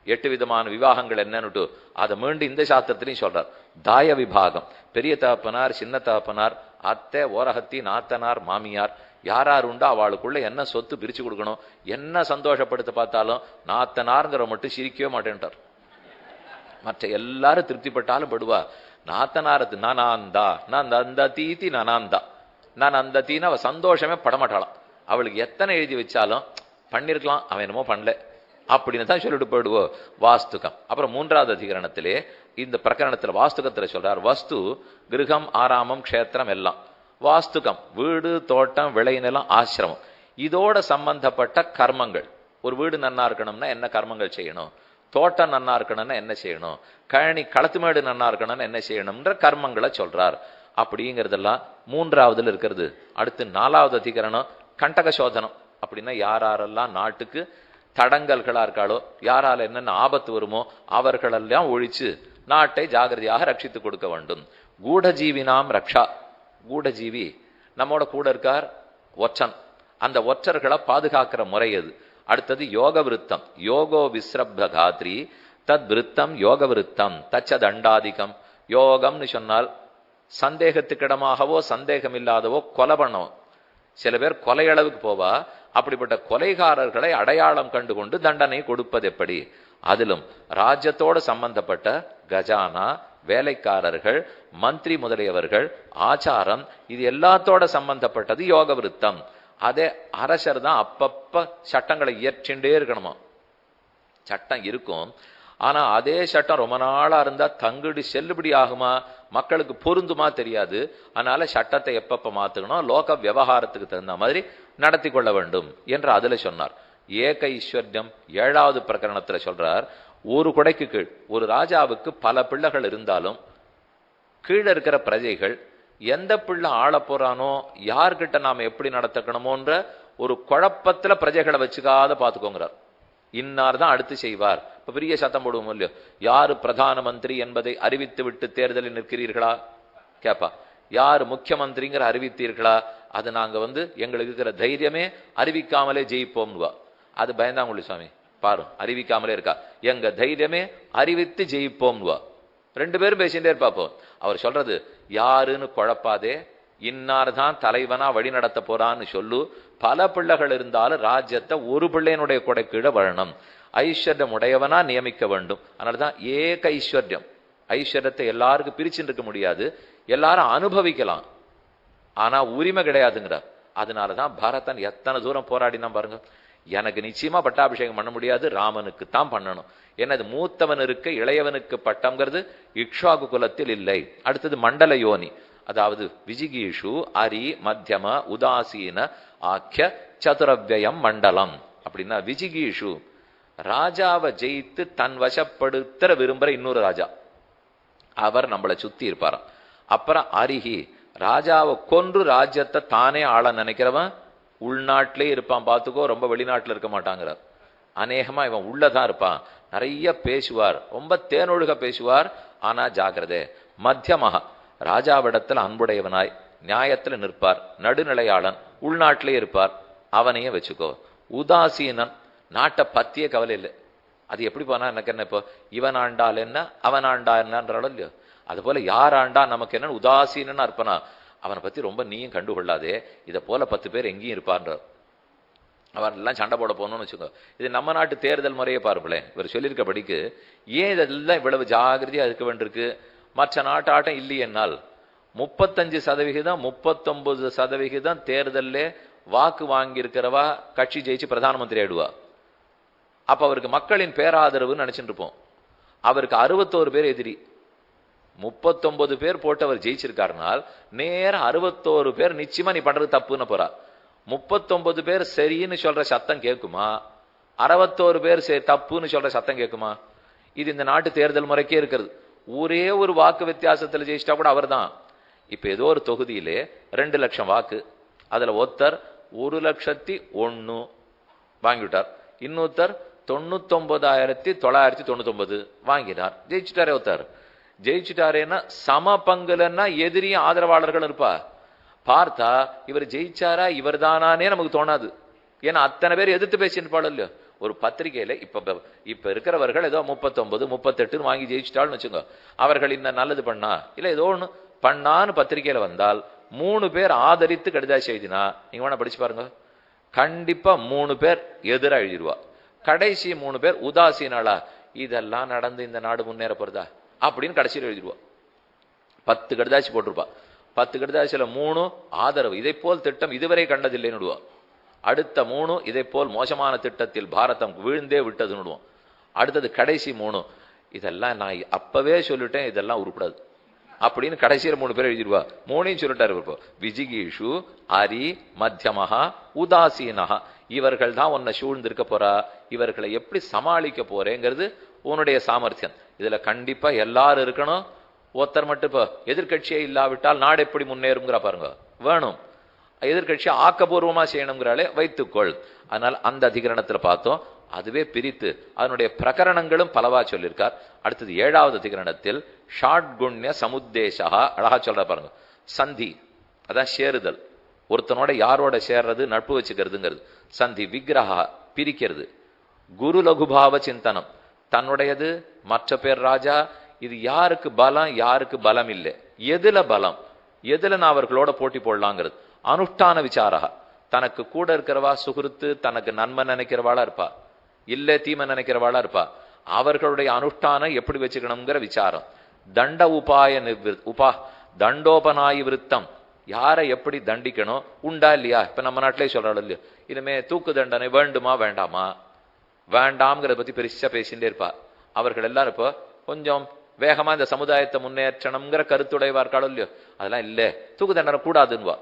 Speaker 1: 8 விதமான விவாகங்கள் என்னன்னுட்டு அதை மீண்டும் இந்த சாஸ்திரத்திலையும் சொல்றார். தாய விபாகம், பெரிய தகப்பனார், சின்ன தகப்பனார், அத்தை, ஓரகத்தி, நாத்தனார், மாமியார், யார் உண்டோ அவளுக்குள்ள என்ன சொத்து பிரிச்சு கொடுக்கணும், என்ன சந்தோஷப்படுத்த பார்த்தாலும் நாத்தனார்ங்கிற மட்டும் சிரிக்கவே மாட்டேன்ட்டார். மற்ற எல்லாரும் திருப்திப்பட்டாலும் படுவா. நாத்தனாரத்து நானாந்தா, நான் அந்த தீத்தி நானாந்தா, நான் அந்த தீன்னு அவ சந்தோஷமே படமாட்டாளாம். அவளுக்கு எத்தனை எழுதி வச்சாலும் பண்ணிருக்கலாம், அவன் என்னமோ பண்ணல அப்படின்னு தான் சொல்லிட்டு போயிடுவோம். வாஸ்துகம். அப்புறம் 3வது அதிகரணத்திலே இந்த பிரகரணத்துல வாஸ்துகத்துல சொல்றார். வஸ்து கிரகம், ஆராமம், க்ஷேத்திரம் எல்லாம். வாஸ்துகம் வீடு, தோட்டம், விளைநிலம், ஆசிரமம். இதோட சம்பந்தப்பட்ட கர்மங்கள். ஒரு வீடு நன்னா இருக்கணும்னா என்ன கர்மங்கள் செய்யணும், தோட்டம் நன்னா இருக்கணும்னா என்ன செய்யணும், கழனி களத்துமேடு நன்னா இருக்கணும்னா என்ன செய்யணும்ன்ற கர்மங்களை சொல்றார். அப்படிங்கிறதெல்லாம் 3வதுல இருக்கிறது. அடுத்து 4வது அதிகரணம் கண்டக சோதனம். அப்படின்னா யாரெல்லாம் நாட்டுக்கு தடங்கல்களா இருக்காளோ, யாரால என்னென்ன ஆபத்து வருமோ அவர்களெல்லாம் ஒழிச்சு நாட்டை ஜாகிரதையாக ரட்சித்து கொடுக்க வேண்டும். கூடஜீவினாம் ரக்ஷா. கூடஜீவி நம்மோட கூட இருக்கார் ஒற்றன். அந்த ஒற்றர்களை பாதுகாக்கிற முறை எது? அடுத்தது யோக விருத்தம். யோகோ விஸ்ரப்த காத்ரி தத் விருத்தம் யோக விருத்தம் தச்ச தண்டாதிகம். யோகம்னு சொன்னால் சந்தேகத்துக்கிடமாகவோ சந்தேகம் இல்லாதவோ கொலை பண்ணவும். சில பேர் கொலையளவுக்கு போவா. அப்படிப்பட்ட கொலைகாரர்களை அடையாளம் கண்டு கொண்டு தண்டனை கொடுப்பது எப்படி? அதிலும் ராஜ்யத்தோடு சம்பந்தப்பட்ட கஜானா, வேலைக்காரர்கள், மந்திரி முதலியவர்கள், ஆச்சாரம், இது எல்லாத்தோட சம்பந்தப்பட்டது யோக விருத்தம். அதே அரசர் தான் அப்பப்ப சட்டங்களை இயற்றிண்டே இருக்கணுமா. சட்டம் இருக்கும், ஆனா அதே சட்டம் ரொம்ப நாளா இருந்தா தங்குடி செல்லுபடி ஆகுமா, மக்களுக்கு பொருந்துமா தெரியாது. அதனால சட்டத்தை எப்பப்ப மாத்துக்கணும், லோக விவகாரத்துக்கு தகுந்த மாதிரி நடத்தி கொள்ள வேண்டும் என்று அதுல சொன்னார். ஏக ஐஸ்வர்யம் 7வது பிரகரணத்துல சொல்றார். ஒரு குடைக்கு கீழ் ஒரு ராஜாவுக்கு பல பிள்ளைகள் இருந்தாலும் கீழே இருக்கிற பிரஜைகள் எந்த பிள்ளை ஆள போறானோ, யார்கிட்ட நாம எப்படி நடத்தக்கணுமோன்ற ஒரு குழப்பத்துல பிரஜைகளை வச்சுக்காத பாத்துக்கோங்கிறார். இன்னார் தான் அடுத்து செய்வார். இப்ப பெரிய சத்தம் போடுவோம் இல்லையோ, யாரு பிரதான மந்திரி என்பதை அறிவித்து விட்டு தேர்தலில் நிற்கிறீர்களா கேப்பா. யாரு முக்கியமந்திரிங்கிற அறிவித்தீர்களா? அது நாங்க எங்களுக்கு இருக்கிற தைரியமே அறிவிக்காமலே ஜெயிப்போம்னுவா. அது பயந்தாங்குழி சுவாமி பாரு, அறிவிக்காமலே இருக்கா. எங்க தைரியமே அறிவித்து ஜெயிப்போம்னுவா. 2 பேரும் பேசிட்டே இருப்பாப்போ. அவர் சொல்றது யாருன்னு குழப்பாதே, இன்னார் தான் தலைவனா வழி நடத்த போறான்னு சொல்லு. பல பிள்ளைகள் இருந்தாலும் ராஜ்யத்தை ஒரு பிள்ளையினுடைய கொடை கீழே வரணும். ஐஸ்வர்யம் உடையவனா நியமிக்க வேண்டும். அதனாலதான் ஏக ஐஸ்வர்யம். ஐஸ்வர்யத்தை எல்லாருக்கும் பிரிச்சுட்டு இருக்க முடியாது, எல்லாரும் அனுபவிக்கலாம், ஆனா உரிமை கிடையாதுங்கிறார். அதனாலதான் பரதன் எத்தனை தூரம் போராடினா பாருங்க. எனக்கு நிச்சயமா பட்டாபிஷேகம் பண்ண முடியாது, ராமனுக்கு தான் பண்ணணும். என்னது மூத்தவன் இருக்க இளையவனுக்கு பட்டம்ங்கிறது இக்ஷ்வாகு குலத்தில் இல்லை. அடுத்தது மண்டல யோனி. அதாவது விஜிகீஷு அரி மத்தியம உதாசீன ஆக்கிய சதுரவ்யம் மண்டலம். அப்படின்னா விஜிகீஷு ராஜாவை ஜெயித்து தன் வசப்படுத்த விரும்புற இன்னொரு ராஜா, அவர் நம்மளை சுத்தி இருப்பாராம். அப்புறம் அரிஹி ராஜாவை கொன்று ராஜ்யத்தை தானே ஆள நினைக்கிறவன் உள்நாட்டிலே இருப்பான். பார்த்துக்கோ, ரொம்ப வெளிநாட்டுல இருக்க மாட்டாங்கிறார். அநேகமா இவன் உள்ளதான் இருப்பான், நிறைய பேசுவார், ரொம்ப தேனொழுக பேசுவார், ஆனா ஜாகிரதை. மத்தியமாக ராஜாவிடத்தில் அன்புடையவனாய் நியாயத்துல நிற்பார், நடுநிலையாளன், உள்நாட்டிலே இருப்பார், அவனையே வச்சுக்கோ. உதாசீனன், நாட்டை பத்தியே கவலை இல்லை. அது எப்படி போனா எனக்கு என்ன, இப்போ இவன் ஆண்டால் என்ன அவன் ஆண்டா என்னன்றாலும் இல்லையோ, அது போல யார் ஆண்டா நமக்கு என்ன, உதாசீனன்னா இருப்பனா, அவனை பத்தி ரொம்ப நீயும் கண்டுகொள்ளாதே, இதை போல 10 பேர் எங்கேயும் இருப்பான்றார். அவரெல்லாம் சண்டை போட போகணும்னு வச்சுக்கோ. இது நம்ம நாட்டு தேர்தல் முறையை பார்ப்பலேன். இவர் சொல்லியிருக்கபடிக்கு ஏன் இதெல்லாம் இவ்வளவு ஜாகிரதையா இருக்க வேண்டியிருக்கு? மற்ற நாட்டாட்டம் இல்லையென்னால் 35% 39% தேர்தலில் வாக்கு வாங்கியிருக்கிறவா கட்சி ஜெயிச்சு பிரதான மந்திரி ஆயிடுவா. அப்ப அவருக்கு மக்களின் பேராதரவுன்னு நினைச்சுட்டு இருப்போம். அவருக்கு 61 பேர் எதிரி. 39 பேர் போட்டு அவர் ஜெயிச்சிருக்காருனால் நேரம் 61 பேர் நிச்சயமா நீ பண்றது தப்புன்னு போறா. 39 பேர் சரின்னு சொல்ற சத்தம் கேட்குமா? 61 பேர் தப்புன்னு சொல்ற சத்தம் கேட்குமா? இது இந்த நாட்டு தேர்தல் முறைக்கே இருக்கிறது. ஒரே ஒரு வாக்கு வித்தியாசத்தில் ஜெயிச்சிட்டா கூட அவர் தான். இப்ப ஏதோ ஒரு தொகுதியிலே 2 லட்சம் வாக்கு, அதுல ஒருத்தர் 1,01,000 வாங்கிவிட்டார், இன்னொருத்தர் 99,999 வாங்கினார், ஜெயிச்சுட்டாரே. ஒருத்தர் ஜெயிச்சுட்டாரேன்னா சம பங்குலன்னா எதிரியும் ஆதரவாளர்கள் இருப்பா. பார்த்தா இவர் ஜெயிச்சாரா இவர் தானே நமக்கு தோணாது. ஏன்னா அத்தனை பேர் எதிர்த்து பேசியிருப்பாள் இல்லையோ. ஒரு பத்திரிகையில இப்ப இருக்கிறவர்கள் ஏதோ 39 38 வாங்கி ஜெயிச்சுட்டாள்னு வச்சுங்க, அவர்கள் இன்னும் நல்லது பண்ணா இல்ல ஏதோ ஒண்ணு பண்ணான்னு பத்திரிகையில வந்தால் 3 பேர் ஆதரித்து கடிதாசி எழுதினா நீங்க வேணா படிச்சு பாருங்க, கண்டிப்பா 3 பேர் எதிரா எழுதிடுவா. கடைசி 3 பேர் உதாசீனாளா, இதெல்லாம் நடந்து இந்த நாடு முன்னேற போறதா அப்படின்னு கடைசியில் எழுதிடுவா. 10 கடிதாசி போட்டிருப்பா. 10 கடிதாசியில 3 ஆதரவு, இதை போல் திட்டம் இதுவரை கண்டதில்லைன்னு. அடுத்த 3 இதை போல் மோசமான திட்டத்தில் பாரதம் வீழ்ந்தே விட்டதுன்னு. அடுத்தது கடைசி 3 இதெல்லாம் நான் அப்பவே சொல்லிட்டேன் இதெல்லாம் உருப்படாது அப்படின்னு கடைசியில 3 பேர் எழுதிடுவா. 3ஐயும் சொல்லிட்டாரு. இப்போ விஜிகீஷு அரி மத்தியமஹா உதாசீனஹா, இவர்கள் தான் உன்னை சூழ்ந்திருக்க போறா, இவர்களை எப்படி சமாளிக்க போறேங்கிறது உன்னுடைய சாமர்த்தியம். இதுல கண்டிப்பா எல்லாரும் இருக்கணும். ஒருத்தர் மட்டும் இப்போ எதிர்கட்சியே இல்லாவிட்டால் நாடு எப்படி முன்னேறுங்கிற பாருங்க, வேணும். எதிர்கட்சியை ஆக்கப்பூர்வமா செய்யணுங்கிறாலே வைத்துக்கொள். அதனால அந்த அதிகரணத்துல பார்த்தோம். அதுவே பிரித்து அதனுடைய பிரகரணங்களும் பலவா சொல்லியிருக்கார். அடுத்தது 7வது அதிகரணத்தில் ஷாட்குண்ய சமுத்தேசா அழகா சொல்ற பாருங்க. சந்தி அதான் சேருதல், ஒருத்தனோட யாரோட சேர்றது, நட்பு வச்சுக்கிறதுங்கிறது. சந்தி விக்கிரகா பிரிக்கிறது. குரு லகுபாவ சிந்தனம், தன்னுடையது மற்ற பேர் ராஜா, இது யாருக்கு பலம் யாருக்கு பலம் இல்லை, எதுல பலம் எதுல நான் அவர்களோட போட்டி போடலாங்கிறது. அனுஷ்டான விசாரா, தனக்கு கூட இருக்கிறவா சுகிருத்து தனக்கு நன்மை நினைக்கிறவாளா இருப்பா, இல்ல தீமை நினைக்கிறவாளா இருப்பா, அவர்களுடைய அனுஷ்டானம் எப்படி வச்சுக்கணுங்கிற விசாரம். தண்ட உபாய தண்டோபனாயி விருத்தம், யாரை எப்படி தண்டிக்கணும் உண்டா இல்லையா. இப்ப நம்ம நாட்டிலே சொல்றாள் இல்லையா, இனிமே தூக்கு தண்டனை வேண்டுமா வேண்டாமா, வேண்டாம்ங்கிறத பத்தி பெருசா பேசிட்டே இருப்பா. அவர்கள் எல்லாரும் இப்போ கொஞ்சம் வேகமா இந்த சமுதாயத்தை முன்னேற்றணுங்கிற கருத்துடையவா இருக்காளோ இல்லையோ, அதெல்லாம் இல்ல தூக்கு தண்டனை கூடாதுன்னுவா.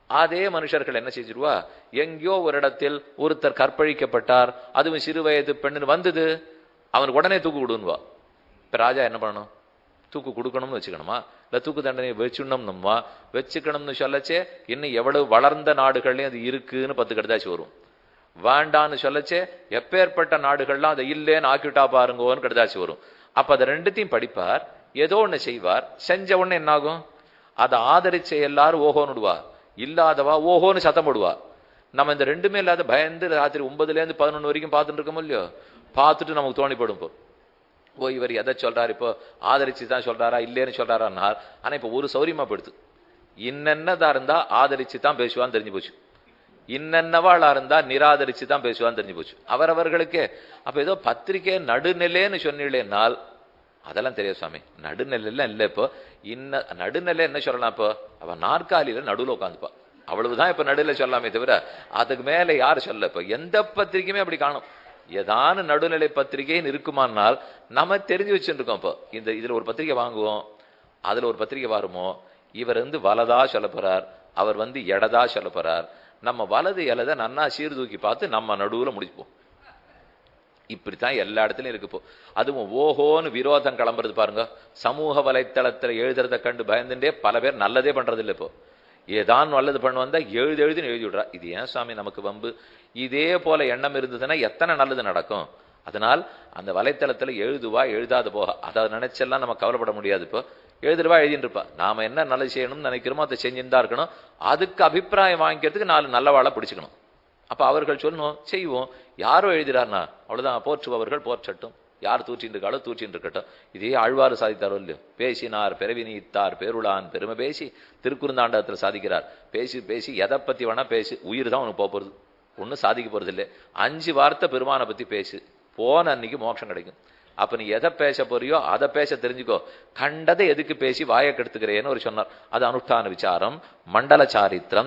Speaker 1: அதே மனுஷர்கள் என்ன செஞ்சிருவா, எங்கேயோ ஒரு இடத்தில் ஒருத்தர் கற்பழிக்கப்பட்டார், அதுவும் சிறு வயது பெண்ணுன்னு வந்தது, அவனுக்கு உடனே தூக்கு கொடுன்னுவா. இப்ப ராஜா என்ன பண்ணணும், தூக்கு கொடுக்கணும்னு வச்சுக்கணுமா இல்ல தூக்கு தண்டனை வச்சுடணும்னுமா? வச்சுக்கணும்னு சொல்லச்சே இன்னும் எவ்வளவு வளர்ந்த நாடுகள்லயும் அது இருக்குன்னு 10 கடிதாச்சு வரும். வேண்டான்னு சொல்லச்சே எப்பேற்பட்ட நாடுகள்லாம் அதை இல்லேன்னு ஆக்கிட்டா பாருங்கோன்னு கடிதாச்சு வரும். அப்ப அதை ரெண்டுத்தையும் படிப்பார், ஏதோ ஒண்ணு செய்வார், செஞ்ச உடனே என்ன ஆகும், அதை ஆதரிச்ச எல்லாரும் ஓஹோன்னு விடுவா, இல்லாதவா ஓஹோன்னு சத்தம் போடுவா. நம்ம இந்த ரெண்டுமே இல்லாத பயந்து ராத்திரி 9லேருந்து 11 வரைக்கும் பார்த்துட்டு இருக்கோமோ இல்லையோ, பார்த்துட்டு நமக்கு தோணிப்படும் இப்போ, ஓ இவர் எதை சொல்றாரு, இப்போ ஆதரிச்சு தான் சொல்றாரா இல்லேன்னு சொல்றாரா. ஆனா இப்ப ஒரு சௌரியமா போயிடுது, இன்னென்னதா இருந்தா ஆதரிச்சு தான் பேசுவான்னு தெரிஞ்சு போச்சு, இன்னென்னவாளா இருந்தா நிராதரிச்சு தான் பேசுவான்னு தெரிஞ்சு போச்சு அவரவர்களுக்கே. அப்ப ஏதோ பத்திரிக்கை நடுநிலைன்னு சொன்னீங்களேனால் அதெல்லாம் தெரியாது சுவாமி, நடுநிலையில இல்ல. இப்போ நடுநிலை என்ன சொல்லலாம், இப்போ அவன் நாற்காலியில நடுவில் உட்காந்துப்பா, அவ்வளவுதான் இப்ப நடுநிலை சொல்லலாமே தவிர அதுக்கு மேல யாரு சொல்ல. இப்ப எந்த பத்திரிக்கையுமே அப்படி காணும். ஏதான நடுநிலை பத்திரிகைன்னு இருக்குமானால் நம்ம தெரிஞ்சு வச்சுருக்கோம். இப்போ இதுல ஒரு பத்திரிகை வாங்குவோம், அதுல ஒரு பத்திரிகை வருமோ, இவர் வலதா சொல்ல போறார், அவர் இடதா சொல்ல போறார், நம்ம வலது இலத நன்னா சீர்தூக்கி பார்த்து நம்ம நடுவுல முடிப்போம். இப்படித்தான் எல்லா இடத்துலயும் இருக்கு. இப்போ அதுவும் ஓஹோன்னு விரோதம் கிளம்புறது பாருங்க, சமூக வலைத்தளத்துல எழுதுறத கண்டு பயந்துட்டே பல பேர் நல்லதே பண்றது இல்லை. இப்போ ஏதான் நல்லது பண்ண வந்தா எழுதுன்னு எழுதி விடுறா. இது ஏன் சுவாமி நமக்கு வம்பு? இதே போல எண்ணம் இருந்ததுன்னா எத்தனை நல்லது நடக்கும். அதனால் அந்த வலைத்தளத்துல எழுதுவா எழுதாது போக அதை நினைச்செல்லாம் நம்ம கவலைப்பட முடியாது. இப்போ எழுதுருவா எழுதிட்டு இருப்பா. நாம என்ன நல்லது செய்யணும்னு நினைக்கிறோமோ அதை செஞ்சுதான் இருக்கணும். அதுக்கு அபிப்பிராயம் வாங்கிக்கிறதுக்கு 4 நல்லவாளை பிடிச்சுக்கணும். அப்ப அவர்கள் சொல்லணும், செய்வோம். யாரோ எழுதுறாருனா அவ்வளவுதான், போற்றுபவர்கள் போற்றட்டும், யார் தூற்றின்னு இருக்காளோ தூற்றின்னு இருக்கட்டும். இதே ஆழ்வார் சாதித்தாரோ இல்லையோ, பேசினார் பிறவினி இத்தார் பேருளான் பெருமை பேசி திருக்குறுந்தாண்டகத்துல சாதிக்கிறார். பேசி பேசி எதை பத்தி வேணா பேசு, உயிர் தான் உனக்கு போறது, ஒன்னும் சாதிக்க போறது இல்லை. 5 வார்த்தை பெருமானை பத்தி பேசு, போன அன்னைக்கு மோட்சம் கிடைக்கும். அப்ப நீ எதை பேச போறியோ அதை பேச தெரிஞ்சுக்கோ. கண்டதை எதுக்கு பேசி வாயை கெடுத்துக்கிறேன்னு ஒரு சொன்னார். அது அனுஷ்டான விசாரம், மண்டல சாரித்திரம்,